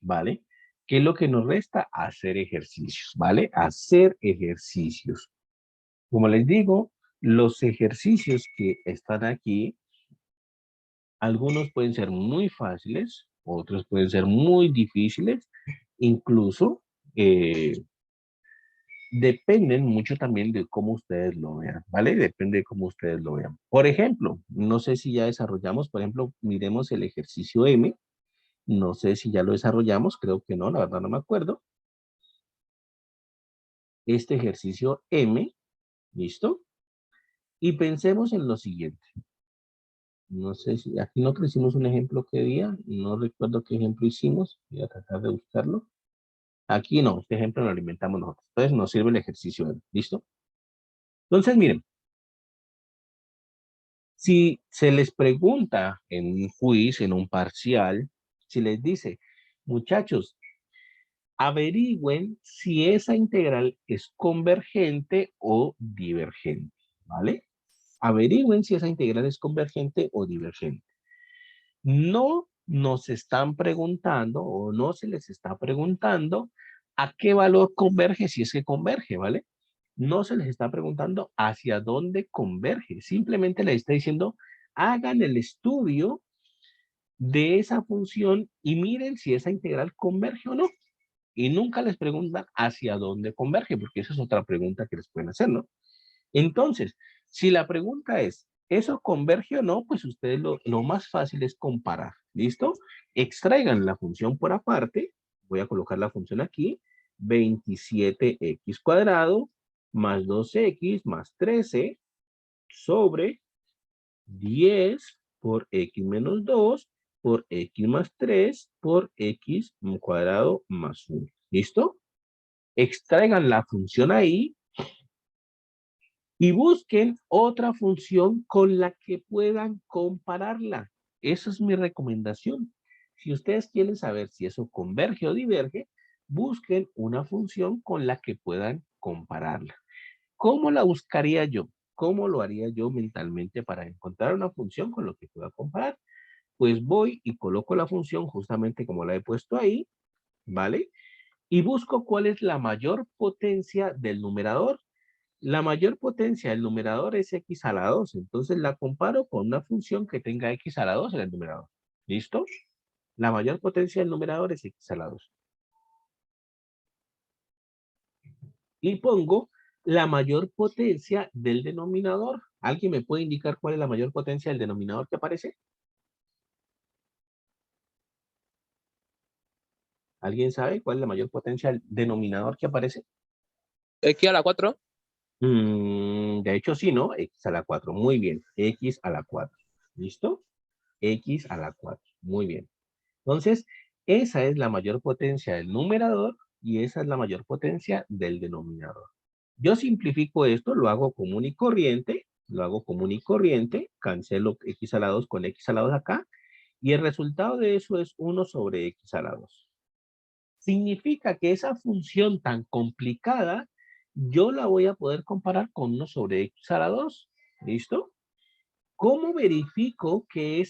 ¿vale? ¿Qué es lo que nos resta? Hacer ejercicios, ¿vale? Hacer ejercicios. Como les digo, los ejercicios que están aquí, algunos pueden ser muy fáciles, otros pueden ser muy difíciles, incluso dependen mucho también de cómo ustedes lo vean, ¿vale? Depende de cómo ustedes lo vean. Por ejemplo, no sé si ya desarrollamos, por ejemplo, miremos el ejercicio M, no sé si ya lo desarrollamos, creo que no, la verdad no me acuerdo. Este ejercicio M, ¿listo? Y pensemos en lo siguiente. No sé si aquí nosotros hicimos un ejemplo que día, no recuerdo qué ejemplo hicimos, voy a tratar de buscarlo. Aquí no, este ejemplo lo alimentamos nosotros. Entonces nos sirve el ejercicio M, ¿listo? Entonces miren, si se les pregunta en un quiz, en un parcial, si les dice, muchachos, averigüen si esa integral es convergente o divergente, ¿vale? Averigüen si esa integral es convergente o divergente. No nos están preguntando o no se les está preguntando a qué valor converge si es que converge, ¿vale? No se les está preguntando hacia dónde converge. Simplemente les está diciendo, hagan el estudio de esa función y miren si esa integral converge o no. Y nunca les preguntan hacia dónde converge, porque esa es otra pregunta que les pueden hacer, ¿no? Entonces, si la pregunta es, ¿eso converge o no? Pues ustedes lo más fácil es comparar, ¿listo? Extraigan la función por aparte, voy a colocar la función aquí, 27x cuadrado más 2x más 13 sobre 10 por x menos 2 por x más 3 por x cuadrado más 1. ¿Listo? Extraigan la función ahí y busquen otra función con la que puedan compararla. Esa es mi recomendación. Si ustedes quieren saber si eso converge o diverge, busquen una función con la que puedan compararla. ¿Cómo la buscaría yo? ¿Cómo lo haría yo mentalmente para encontrar una función con lo que pueda comparar? Pues voy y coloco la función justamente como la he puesto ahí, ¿vale? Y busco cuál es la mayor potencia del numerador. La mayor potencia del numerador es x a la 2, entonces la comparo con una función que tenga x a la 2 en el numerador. ¿Listo? La mayor potencia del numerador es x a la 2. Y pongo la mayor potencia del denominador. ¿Alguien me puede indicar cuál es la mayor potencia del denominador que aparece? ¿Alguien sabe cuál es la mayor potencia del denominador que aparece? X a la 4. De hecho, sí, ¿no? X a la 4. Muy bien. X a la 4. ¿Listo? X a la 4. Muy bien. Entonces, esa es la mayor potencia del numerador y esa es la mayor potencia del denominador. Yo simplifico esto, lo hago común y corriente, cancelo x a la 2 con x a la 2 acá, y el resultado de eso es 1 sobre x a la 2. Significa que esa función tan complicada, yo la voy a poder comparar con 1 sobre x a la 2. ¿Listo? ¿Cómo verifico que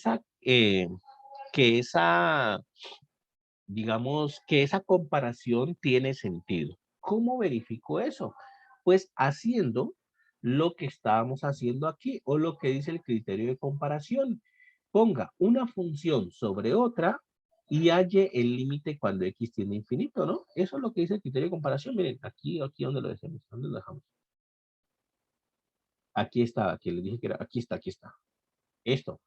digamos, que esa comparación tiene sentido? ¿Cómo verifico eso? Pues haciendo lo que estábamos haciendo aquí o lo que dice el criterio de comparación. Ponga una función sobre otra y halle el límite cuando x tiende a infinito, ¿no? Eso es lo que dice el criterio de comparación. Miren, aquí donde lo dejamos, ¿dónde lo dejamos? Aquí está, aquí les dije que era, aquí está. Esto.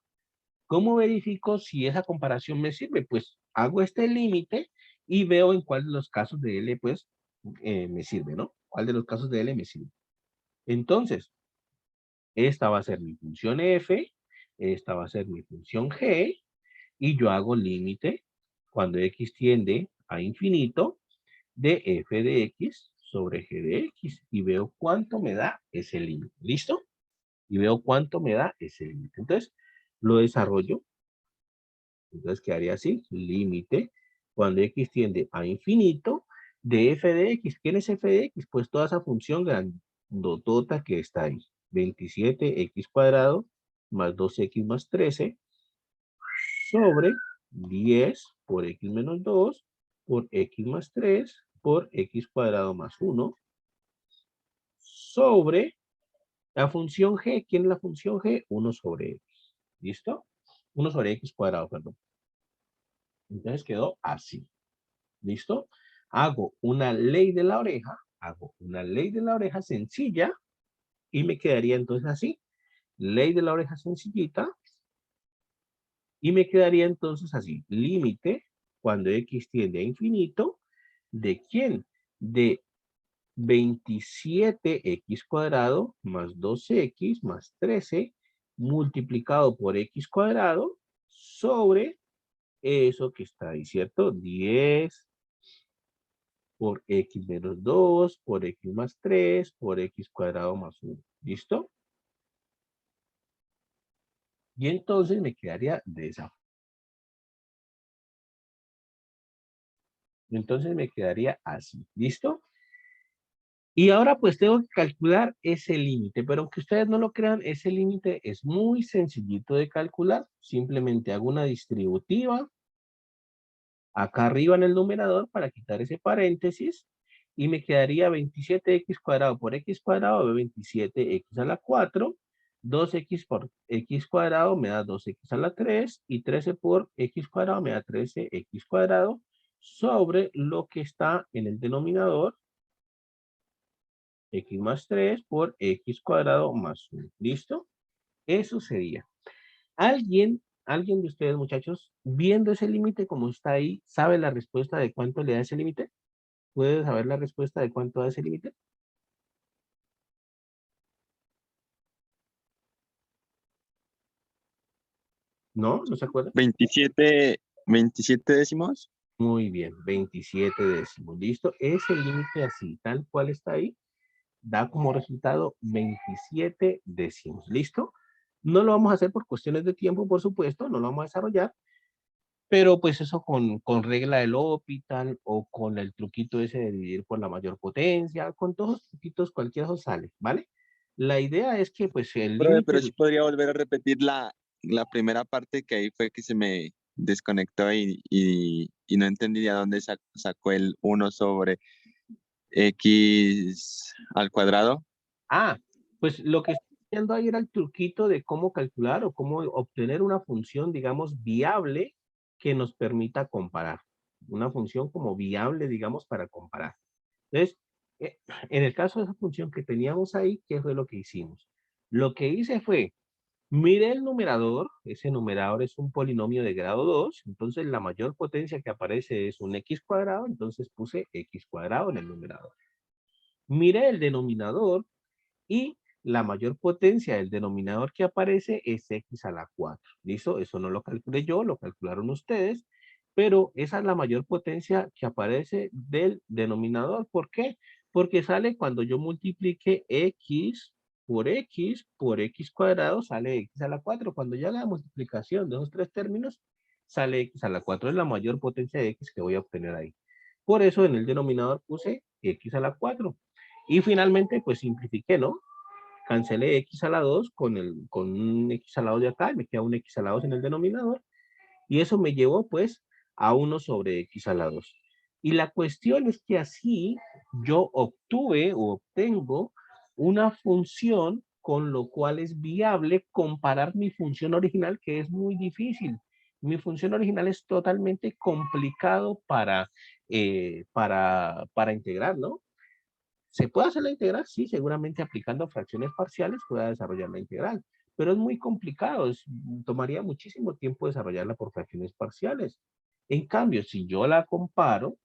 ¿Cómo verifico si esa comparación me sirve? Pues hago este límite y veo en cuál de los casos de L, pues, me sirve, ¿no? ¿Cuál de los casos de L me sirve? Entonces, esta va a ser mi función f, esta va a ser mi función g, y yo hago límite cuando x tiende a infinito de f de x sobre g de x, y veo cuánto me da ese límite. ¿Listo? Y veo cuánto me da ese límite. Entonces, lo desarrollo. Entonces quedaría así, límite, cuando x tiende a infinito, de f de x. ¿Quién es f de x? Pues toda esa función grandotota que está ahí. 27x cuadrado más 2x más 13 sobre 10 por x menos 2 por x más 3 por x cuadrado más 1 sobre la función g. ¿Quién es la función g? 1 sobre x. ¿Listo? 1 sobre x cuadrado, perdón. Entonces quedó así. ¿Listo? Hago una ley de la oreja sencilla y me quedaría entonces así. Ley de la oreja sencillita y me quedaría entonces así. Límite cuando x tiende a infinito. ¿De quién? De 27x cuadrado más 2x más 13 multiplicado por x cuadrado sobre eso que está ahí, ¿cierto? 10 por x menos 2, por x más 3, por x cuadrado más 1. ¿Listo? Y entonces me quedaría de esa forma. Entonces me quedaría así. ¿Listo? Y ahora pues tengo que calcular ese límite, pero aunque ustedes no lo crean, ese límite es muy sencillito de calcular. Simplemente hago una distributiva acá arriba en el numerador para quitar ese paréntesis y me quedaría 27x cuadrado por x cuadrado de 27x a la 4, 2x por x cuadrado me da 2x a la 3 y 13 por x cuadrado me da 13x cuadrado sobre lo que está en el denominador, x más 3 por x cuadrado más 1. ¿Listo? Eso sería. ¿Alguien de ustedes, muchachos, viendo ese límite como está ahí, sabe la respuesta de cuánto le da ese límite? ¿Puede saber la respuesta de cuánto da ese límite? ¿No? ¿No se acuerda? 27 décimos. Muy bien, 27 décimos. ¿Listo? Ese límite así, tal cual está ahí, da como resultado 27 décimos. ¿Listo? No lo vamos a hacer por cuestiones de tiempo, por supuesto, no lo vamos a desarrollar, pero pues eso con regla del L'Hopital o con el truquito ese de dividir por la mayor potencia, con todos los truquitos cualquiera os sale, ¿vale? La idea es que pues el Profe, límite, pero sí podría volver a repetir la primera parte que ahí fue que se me desconectó y no entendí de dónde sacó el 1 sobre x al cuadrado. pues lo que estoy haciendo ahí era el truquito de cómo calcular o cómo obtener una función, digamos, viable que nos permita comparar. Una función como viable, digamos, para comparar. Entonces, eh, en el caso de esa función que teníamos ahí, ¿qué fue lo que hicimos? Lo que hice fue, miré el numerador, ese numerador es un polinomio de grado 2, entonces la mayor potencia que aparece es un x cuadrado, entonces puse x cuadrado en el numerador. Miré el denominador y la mayor potencia del denominador que aparece es x a la 4. ¿Listo? Eso no lo calculé yo, lo calcularon ustedes, pero esa es la mayor potencia que aparece del denominador. ¿Por qué? Porque sale cuando yo multiplique x por x cuadrado, sale x a la 4. Cuando yo haga la multiplicación de esos tres términos, sale x a la 4. Es la mayor potencia de x que voy a obtener ahí. Por eso en el denominador puse x a la 4. Y finalmente, pues simplifiqué, ¿no? Cancelé x a la 2 con un x a la 2 de acá, me queda un x a la 2 en el denominador, y eso me llevó pues a 1 sobre x a la 2. Y la cuestión es que así yo obtuve o obtengo una función con lo cual es viable comparar mi función original, que es muy difícil. Mi función original es totalmente complicado para integrar, ¿no? ¿Se puede hacer la integral? Sí, seguramente aplicando fracciones parciales pueda desarrollar la integral, pero es muy complicado, tomaría muchísimo tiempo desarrollarla por fracciones parciales. En cambio, si yo la comparo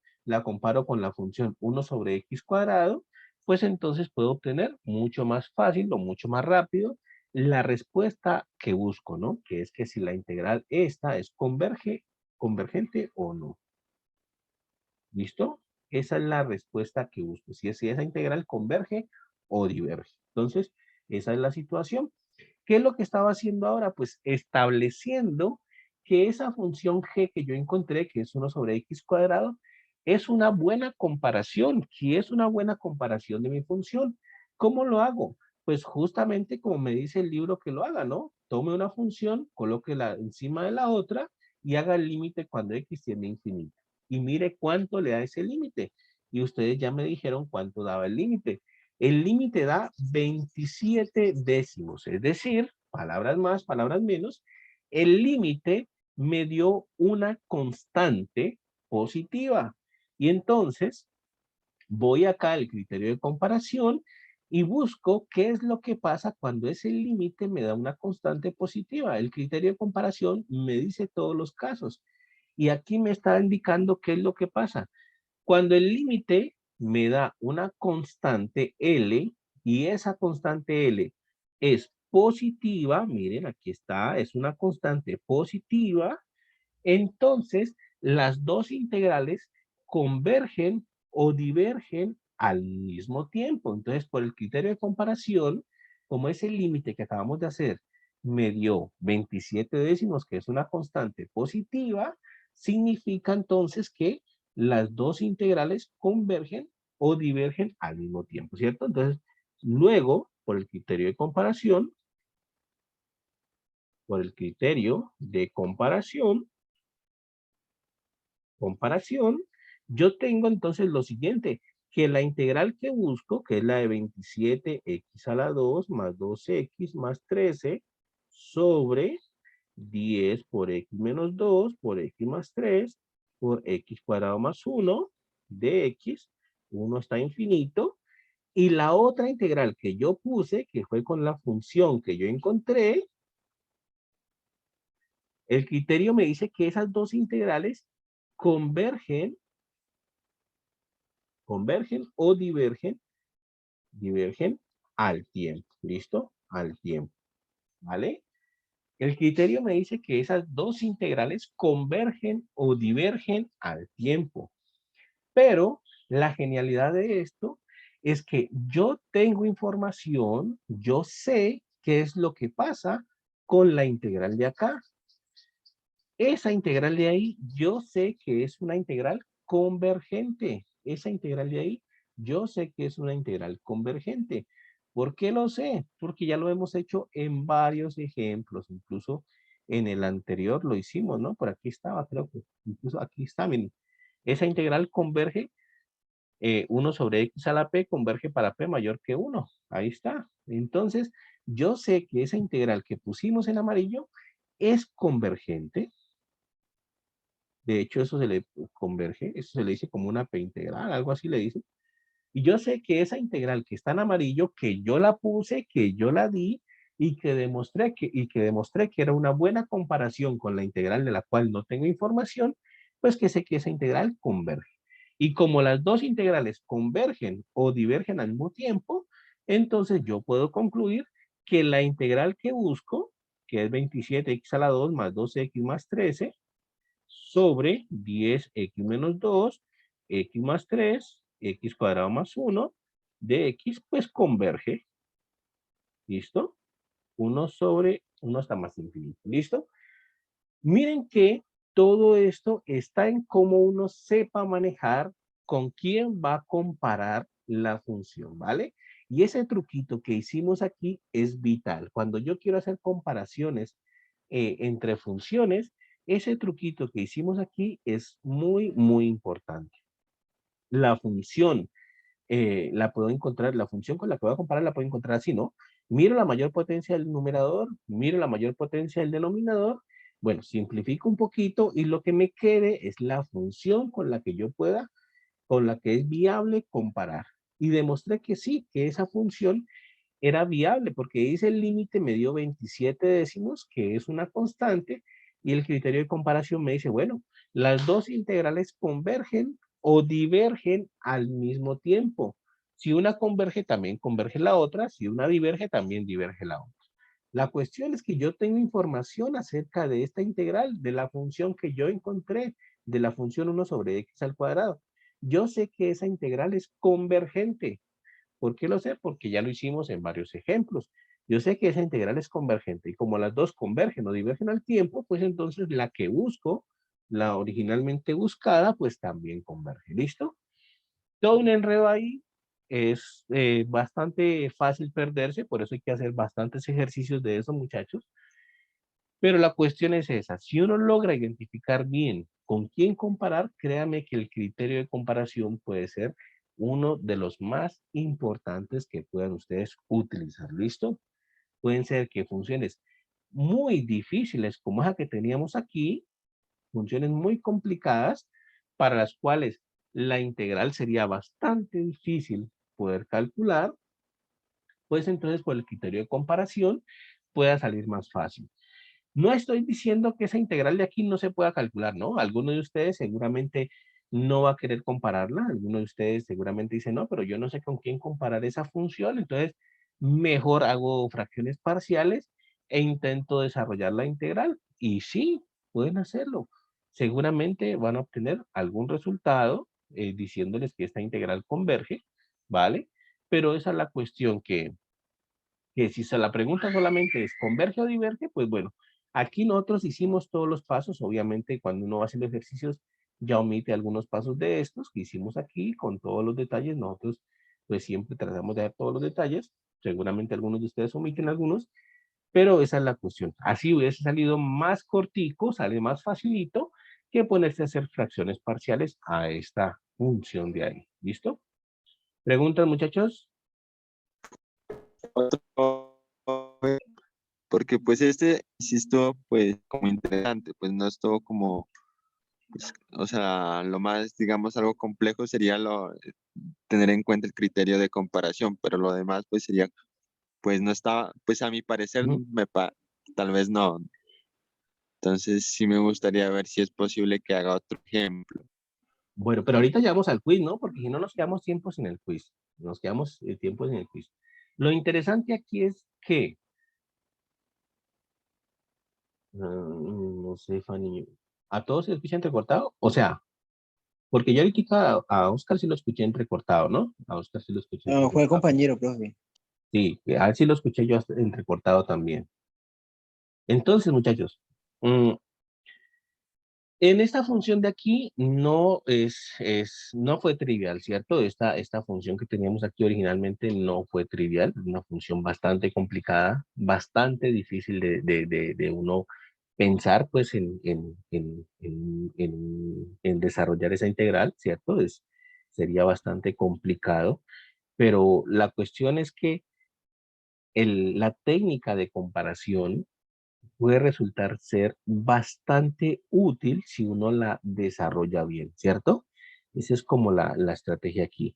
con la función 1 sobre x cuadrado, pues entonces puedo obtener mucho más fácil o mucho más rápido la respuesta que busco, ¿no? Que es que si la integral esta es convergente o no. ¿Listo? Esa es la respuesta que busco. Si esa integral converge o diverge. Entonces, esa es la situación. ¿Qué es lo que estaba haciendo ahora? Pues estableciendo que esa función g que yo encontré, que es 1 sobre x cuadrado, es una buena comparación, que es una buena comparación de mi función. ¿Cómo lo hago? Pues justamente como me dice el libro que lo haga, ¿no? Tome una función, colóquela encima de la otra y haga el límite cuando x tiende a infinito. Y mire cuánto le da ese límite. Y ustedes ya me dijeron cuánto daba el límite. El límite da 27 décimos, es decir, palabras más, palabras menos, el límite me dio una constante positiva. Y entonces voy acá al criterio de comparación y busco qué es lo que pasa cuando ese límite me da una constante positiva. El criterio de comparación me dice todos los casos. Y aquí me está indicando qué es lo que pasa. Cuando el límite me da una constante L y esa constante L es positiva, miren, aquí está, es una constante positiva, entonces las dos integrales convergen o divergen al mismo tiempo. Entonces, por el criterio de comparación, como ese límite que acabamos de hacer me dio 27 décimos, que es una constante positiva, significa entonces que las dos integrales convergen o divergen al mismo tiempo, ¿cierto? Entonces, luego, por el criterio de comparación, yo tengo entonces lo siguiente, que la integral que busco, que es la de 27x a la 2 más 2x más 13 sobre 10 por x menos 2 por x más 3 por x cuadrado más 1 de x, 1 está infinito, y la otra integral que yo puse, que fue con la función que yo encontré, el criterio me dice que esas dos integrales convergen o divergen al tiempo. ¿Listo? Al tiempo. ¿Vale? El criterio me dice que esas dos integrales convergen o divergen al tiempo. Pero la genialidad de esto es que yo tengo información, yo sé qué es lo que pasa con la integral de acá. Esa integral de ahí, yo sé que es una integral convergente. Esa integral de ahí, yo sé que es una integral convergente. ¿Por qué lo sé? Porque ya lo hemos hecho en varios ejemplos, incluso en el anterior lo hicimos, ¿no? Por aquí estaba, creo que incluso aquí está, miren. Esa integral converge, 1 sobre x a la p converge para p mayor que 1. Ahí está. Entonces, yo sé que esa integral que pusimos en amarillo es convergente. De hecho, eso se le converge, eso se le dice como una p integral, algo así le dice. Y yo sé que esa integral que está en amarillo, que yo la puse, que yo la di, y que demostré que era una buena comparación con la integral de la cual no tengo información, pues que sé que esa integral converge. Y como las dos integrales convergen o divergen al mismo tiempo, entonces yo puedo concluir que la integral que busco, que es 27x a la 2 más 2x más 13, sobre 10x menos 2, x más 3, x cuadrado más 1, de x, pues converge. ¿Listo? 1 sobre 1 hasta más infinito. ¿Listo? Miren que todo esto está en cómo uno sepa manejar con quién va a comparar la función, ¿vale? Y ese truquito que hicimos aquí es vital. Cuando yo quiero hacer comparaciones entre funciones, ese truquito que hicimos aquí es muy, muy importante. La función la puedo encontrar, la función con la que voy a comparar la puedo encontrar así, ¿no? Miro la mayor potencia del numerador, miro la mayor potencia del denominador. Bueno, simplifico un poquito y lo que me quede es la función con la que yo pueda, con la que es viable comparar. Y demostré que sí, que esa función era viable porque dice el límite me dio 27 décimos, que es una constante, y el criterio de comparación me dice, bueno, las dos integrales convergen o divergen al mismo tiempo. Si una converge, también converge la otra. Si una diverge, también diverge la otra. La cuestión es que yo tengo información acerca de esta integral, de la función que yo encontré, de la función 1 sobre x al cuadrado. Yo sé que esa integral es convergente. ¿Por qué lo sé? Porque ya lo hicimos en varios ejemplos. Yo sé que esa integral es convergente y como las dos convergen o divergen al tiempo, pues entonces la que busco, la originalmente buscada, pues también converge. ¿Listo? Todo un enredo ahí, es bastante fácil perderse, por eso hay que hacer bastantes ejercicios de eso, muchachos. Pero la cuestión es esa, si uno logra identificar bien con quién comparar, créame que el criterio de comparación puede ser uno de los más importantes que puedan ustedes utilizar. ¿Listo? Pueden ser que funciones muy difíciles como esa que teníamos aquí, funciones muy complicadas para las cuales la integral sería bastante difícil poder calcular, pues entonces por el criterio de comparación pueda salir más fácil. No estoy diciendo que esa integral de aquí no se pueda calcular, ¿no? Alguno de ustedes seguramente no va a querer compararla. Alguno de ustedes seguramente dice, no, pero yo no sé con quién comparar esa función. Entonces, mejor hago fracciones parciales e intento desarrollar la integral. Y sí, pueden hacerlo. Seguramente van a obtener algún resultado diciéndoles que esta integral converge, ¿vale? Pero esa es la cuestión que si se la pregunta solamente es converge o diverge, pues bueno, aquí nosotros hicimos todos los pasos, obviamente cuando uno va haciendo ejercicios ya omite algunos pasos de estos que hicimos aquí con todos los detalles, nosotros pues siempre tratamos de dar todos los detalles, seguramente algunos de ustedes omiten algunos, pero esa es la cuestión. Así hubiese salido más cortico, sale más facilito que ponerse a hacer fracciones parciales a esta función de ahí. ¿Listo? ¿Preguntas, muchachos? Otro, porque pues este sí estuvo pues como interesante, pues no estuvo como, pues, o sea, lo más, digamos, algo complejo sería tener en cuenta el criterio de comparación, pero lo demás pues sería, pues no estaba, pues a mi parecer Ujú. tal vez no. Entonces sí me gustaría ver si es posible que haga otro ejemplo. Bueno, pero ahorita llegamos al quiz, ¿no? Porque si no nos quedamos tiempo sin el quiz. Nos quedamos tiempo sin el quiz. Lo interesante aquí es que, no sé, Fanny, ¿a todos se lo escucha entrecortado? O sea, porque yo ahorita a Oscar sí lo escuché entrecortado, ¿no? A Oscar sí lo escuché No, fue entrecortado. compañero, profe. Sí, a él sí lo escuché yo entrecortado también. Entonces, muchachos, en esta función de aquí no fue trivial, ¿cierto? Esta función que teníamos aquí originalmente no fue trivial, es una función bastante complicada, bastante difícil de uno pensar pues en desarrollar esa integral, ¿cierto? Sería bastante complicado, pero la cuestión es que la técnica de comparación puede resultar ser bastante útil si uno la desarrolla bien, ¿cierto? Esa es como la estrategia aquí.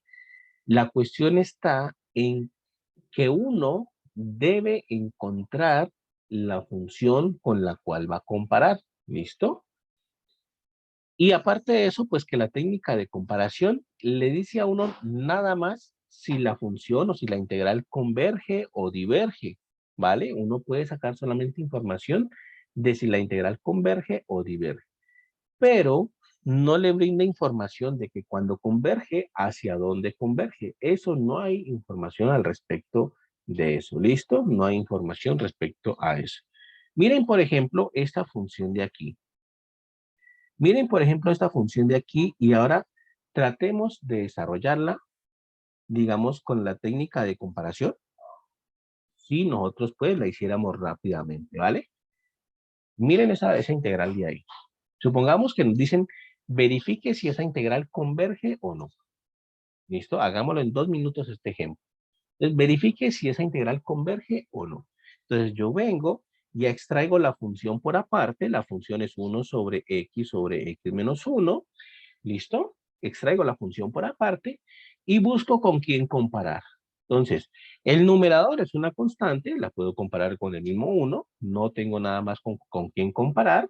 La cuestión está en que uno debe encontrar la función con la cual va a comparar, ¿listo? Y aparte de eso, pues que la técnica de comparación le dice a uno nada más si la función o si la integral converge o diverge, ¿vale? Uno puede sacar solamente información de si la integral converge o diverge, pero no le brinda información de que cuando converge, hacia dónde converge. Eso no hay información al respecto de eso, ¿listo? No hay información respecto a eso. Miren, por ejemplo, esta función de aquí. Miren, por ejemplo, esta función de aquí y ahora tratemos de desarrollarla, digamos, con la técnica de comparación. Si nosotros, pues, la hiciéramos rápidamente, ¿vale? Miren esa integral de ahí. Supongamos que nos dicen, verifique si esa integral converge o no. ¿Listo? Hagámoslo en 2 minutos este ejemplo. Entonces, verifique si esa integral converge o no. Entonces, yo vengo y extraigo la función por aparte. La función es 1 sobre x menos 1. ¿Listo? Extraigo la función por aparte y busco con quién comparar. Entonces, el numerador es una constante, la puedo comparar con el mismo 1, no tengo nada más con quién comparar.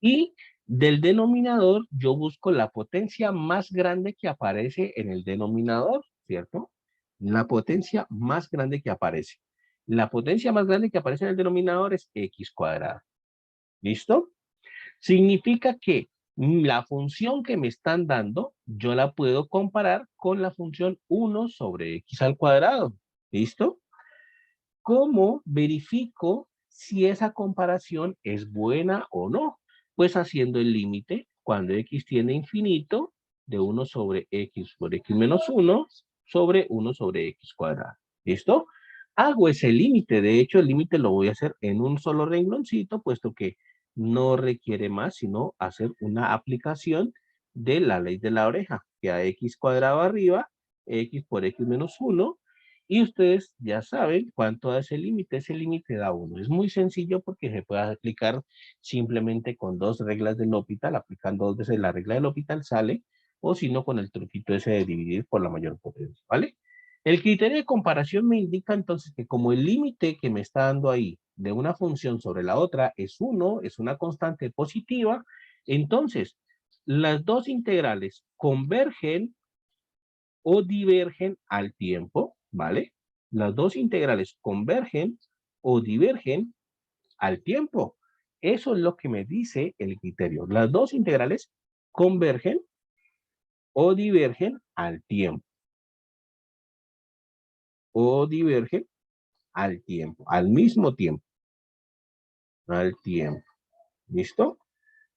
Y del denominador yo busco la potencia más grande que aparece en el denominador, ¿cierto? La potencia más grande que aparece. La potencia más grande que aparece en el denominador es x cuadrado. ¿Listo? Significa que la función que me están dando, yo la puedo comparar con la función 1 sobre x al cuadrado. ¿Listo? ¿Cómo verifico si esa comparación es buena o no? Pues haciendo el límite cuando x tiende a infinito de 1 sobre x por x menos 1 sobre 1 sobre x cuadrado. ¿Listo? Hago ese límite. De hecho, el límite lo voy a hacer en un solo rengloncito, puesto que no requiere más, sino hacer una aplicación de la ley de la oreja, que a x cuadrado arriba, x por x menos 1, y ustedes ya saben cuánto da ese límite. Ese límite da 1. Es muy sencillo porque se puede aplicar simplemente con 2 reglas del L'Hopital. Aplicando 2 veces la regla del L'Hopital sale, o si no con el truquito ese de dividir por la mayor potencia, ¿vale? El criterio de comparación me indica entonces que como el límite que me está dando ahí de una función sobre la otra es 1, es una constante positiva, entonces las dos integrales convergen o divergen al tiempo, ¿vale? Las dos integrales convergen o divergen al tiempo. Eso es lo que me dice el criterio. Las dos integrales convergen o divergen al tiempo. O divergen al tiempo, al mismo tiempo. Al tiempo. ¿Listo?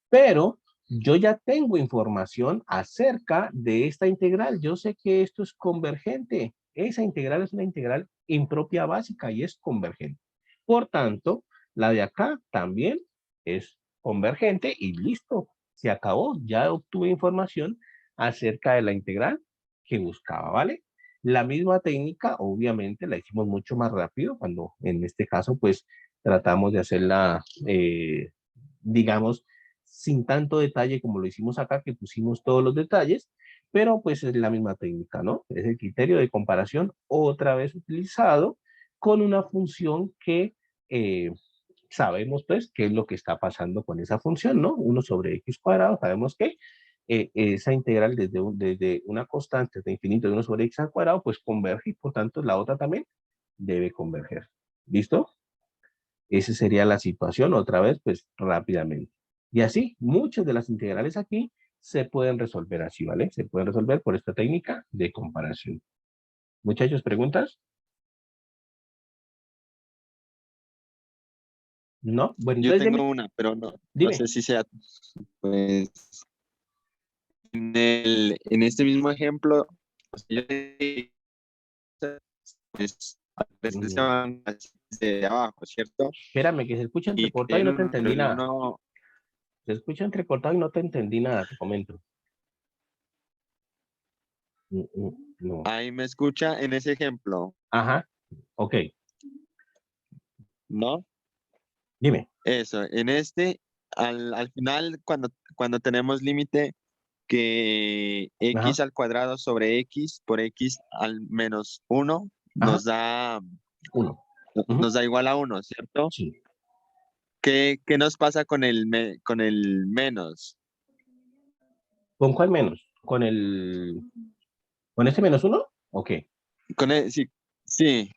Pero yo ya tengo información acerca de esta integral. Yo sé que esto es convergente. Esa integral es una integral impropia básica y es convergente. Por tanto, la de acá también es convergente y listo. Se acabó. Ya obtuve información acerca de la integral que buscaba, ¿vale? La misma técnica, obviamente, la hicimos mucho más rápido cuando en este caso, pues, tratamos de hacerla, digamos, sin tanto detalle como lo hicimos acá, que pusimos todos los detalles, pero pues es la misma técnica, ¿no? Es el criterio de comparación otra vez utilizado con una función que sabemos pues qué es lo que está pasando con esa función, ¿no? 1 sobre x cuadrado, sabemos que esa integral desde una constante de infinito de 1 sobre x al cuadrado, pues converge y por tanto la otra también debe converger. ¿Listo? Esa sería la situación, otra vez, pues rápidamente. Y así, muchas de las integrales aquí se pueden resolver así, ¿vale? Se pueden resolver por esta técnica de comparación. Muchachos, ¿preguntas? ¿No? Bueno, Yo entonces tengo dime, una, pero no dime. sé si sea, pues, en este mismo ejemplo, pues, pues, Mm, van de abajo, ¿cierto? Espérame, que se escucha Y que entrecortado y no te entendí el nada. uno, Se escucha entrecortado y no te entendí nada, te comento. No. ahí me escucha en ese ejemplo, Ajá, ok, ¿no? dime. Eso, en este, al final, cuando tenemos límite que Ajá, x al cuadrado sobre x por x al menos 1 ajá, uno. Ujú, nos da igual a 1, ¿cierto? sí. ¿Qué nos pasa con con el menos? ¿Con cuál menos? ¿Con este menos uno? Ok. Sí, sí,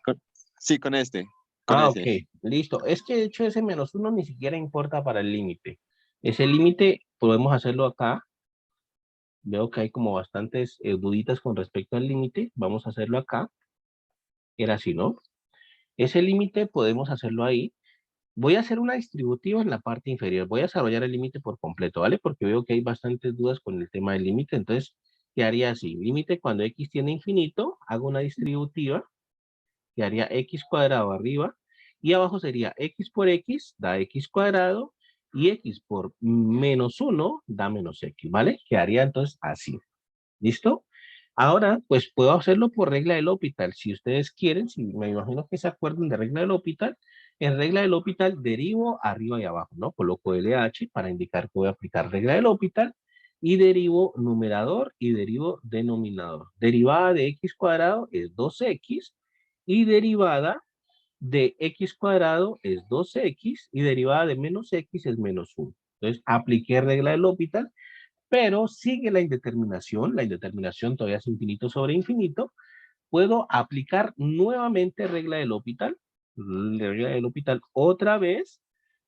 sí, con este, con Ah, ok, ese. listo. Es que de hecho ese menos uno ni siquiera importa para el límite. Ese límite podemos hacerlo acá. Veo que hay como bastantes duditas con respecto al límite. Vamos a hacerlo acá. Era así, ¿no? Ese límite podemos hacerlo ahí. Voy a hacer una distributiva en la parte inferior. Voy a desarrollar el límite por completo, ¿vale? Porque veo que hay bastantes dudas con el tema del límite. Entonces, ¿qué haría así? Límite cuando x tiene infinito, hago una distributiva que haría x cuadrado arriba y abajo sería x por x da x cuadrado y x por menos 1 da menos x, ¿vale? Quedaría entonces así. ¿Listo? Ahora, pues puedo hacerlo por regla del L'Hopital. Si ustedes quieren, si me imagino que se acuerdan de regla del L'Hopital, en regla del L'Hopital derivo arriba y abajo, ¿no? Coloco LH para indicar que voy a aplicar regla del L'Hopital y derivo numerador y derivo denominador. Derivada de x cuadrado es 2x y derivada de x cuadrado es 2x y derivada de menos x es menos 1. Entonces, apliqué regla del L'Hopital, pero sigue la indeterminación todavía es infinito sobre infinito. Puedo aplicar nuevamente regla del L'Hopital otra vez,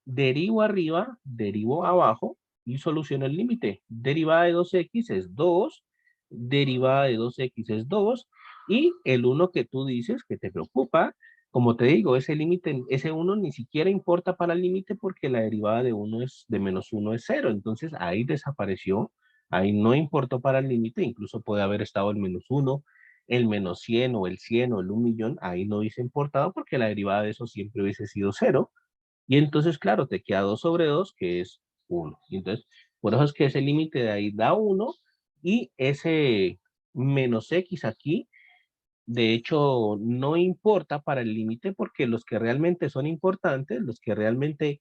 derivo arriba, derivo abajo y soluciono el límite. Derivada de 2x es 2, derivada de 2x es 2 y el 1 que tú dices que te preocupa, como te digo, ese límite, ese 1 ni siquiera importa para el límite porque la derivada de 1 es de menos 1 es 0, entonces ahí desapareció, ahí no importó para el límite, incluso puede haber estado el menos 1, el menos 100 o el 100 o el 1.000.000, ahí no hubiese importado porque la derivada de eso siempre hubiese sido 0. Y entonces, claro, te queda 2 sobre 2, que es 1. Y entonces, por eso es que ese límite de ahí da 1 y ese menos x aquí, de hecho, no importa para el límite porque los que realmente son importantes, los que realmente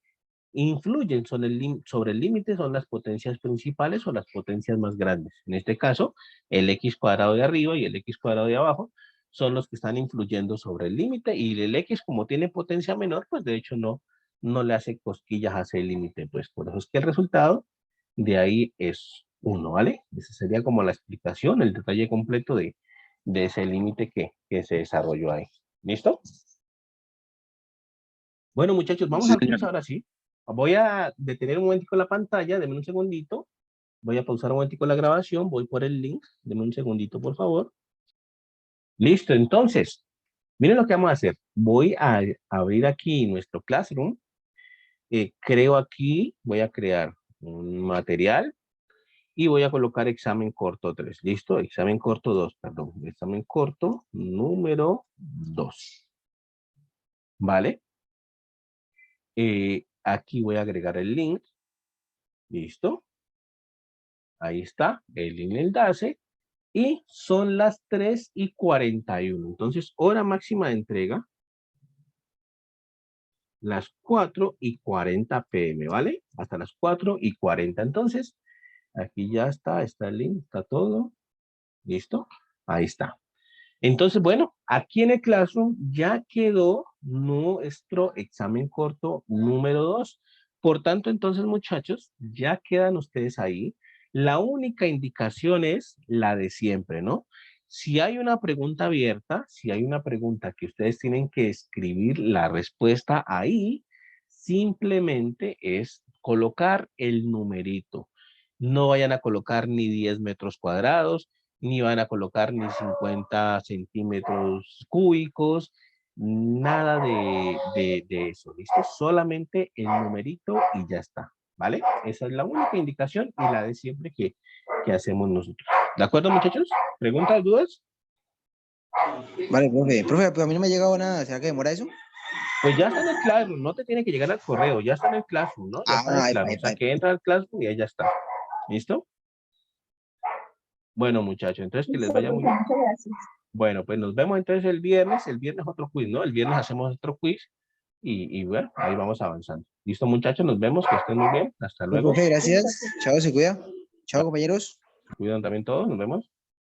influyen sobre el límite son las potencias principales o las potencias más grandes. En este caso, el x cuadrado de arriba y el x cuadrado de abajo son los que están influyendo sobre el límite y el x como tiene potencia menor, pues de hecho no le hace cosquillas a ese límite, pues por eso es que el resultado de ahí es 1, ¿vale? Esa sería como la explicación, el detalle completo de ese límite que se desarrolló ahí. ¿Listo? Bueno, muchachos, vamos Sí, al señor. quiz ahora sí. Voy a detener un momentico la pantalla, denme un segundito. Voy a pausar un momentico la grabación, voy por el link, denme un segundito, por favor. Listo, entonces, miren lo que vamos a hacer. Voy a abrir aquí nuestro Classroom. Creo aquí, voy a crear un material y voy a colocar examen corto 3. ¿Listo? Examen corto 2, perdón. Examen corto número 2. ¿Vale? Aquí voy a agregar el link. ¿Listo? Ahí está, el enlace. Y son las 3:41. Entonces, hora máxima de entrega, las 4:40 p.m., ¿vale? Hasta las 4:40. Entonces, aquí ya está el link, está todo. ¿Listo? Ahí está. Entonces, bueno, aquí en el Classroom ya quedó nuestro examen corto número 2. Por tanto, entonces, muchachos, ya quedan ustedes ahí. La única indicación es la de siempre, ¿no? Si hay una pregunta abierta, si hay una pregunta que ustedes tienen que escribir la respuesta ahí, simplemente es colocar el numerito. No vayan a colocar ni 10 metros cuadrados, ni van a colocar ni 50 centímetros cúbicos, Nada de eso, ¿listo? Solamente el numerito y ya está, ¿vale? Esa es la única indicación y la de siempre que hacemos nosotros. ¿De acuerdo, muchachos? ¿Preguntas, dudas? Vale, profe. Profe, pues a mí no me ha llegado nada. ¿Será que demora eso? Pues ya está en el Classroom, no te tiene que llegar al correo, ya está en el Classroom, ¿no? Ya está en el Classroom, o sea que entra al Classroom y ahí ya está. ¿Listo? Bueno, muchachos, entonces que les vaya muy bien. Muchas gracias. Bueno, pues nos vemos entonces el viernes otro quiz, ¿no? El viernes hacemos otro quiz y bueno, ahí vamos avanzando. ¿Listo, muchachos? Nos vemos, que estén muy bien. Hasta luego. Profe, gracias. Chao, se cuida. Chao, compañeros. Se cuidan también todos, nos vemos.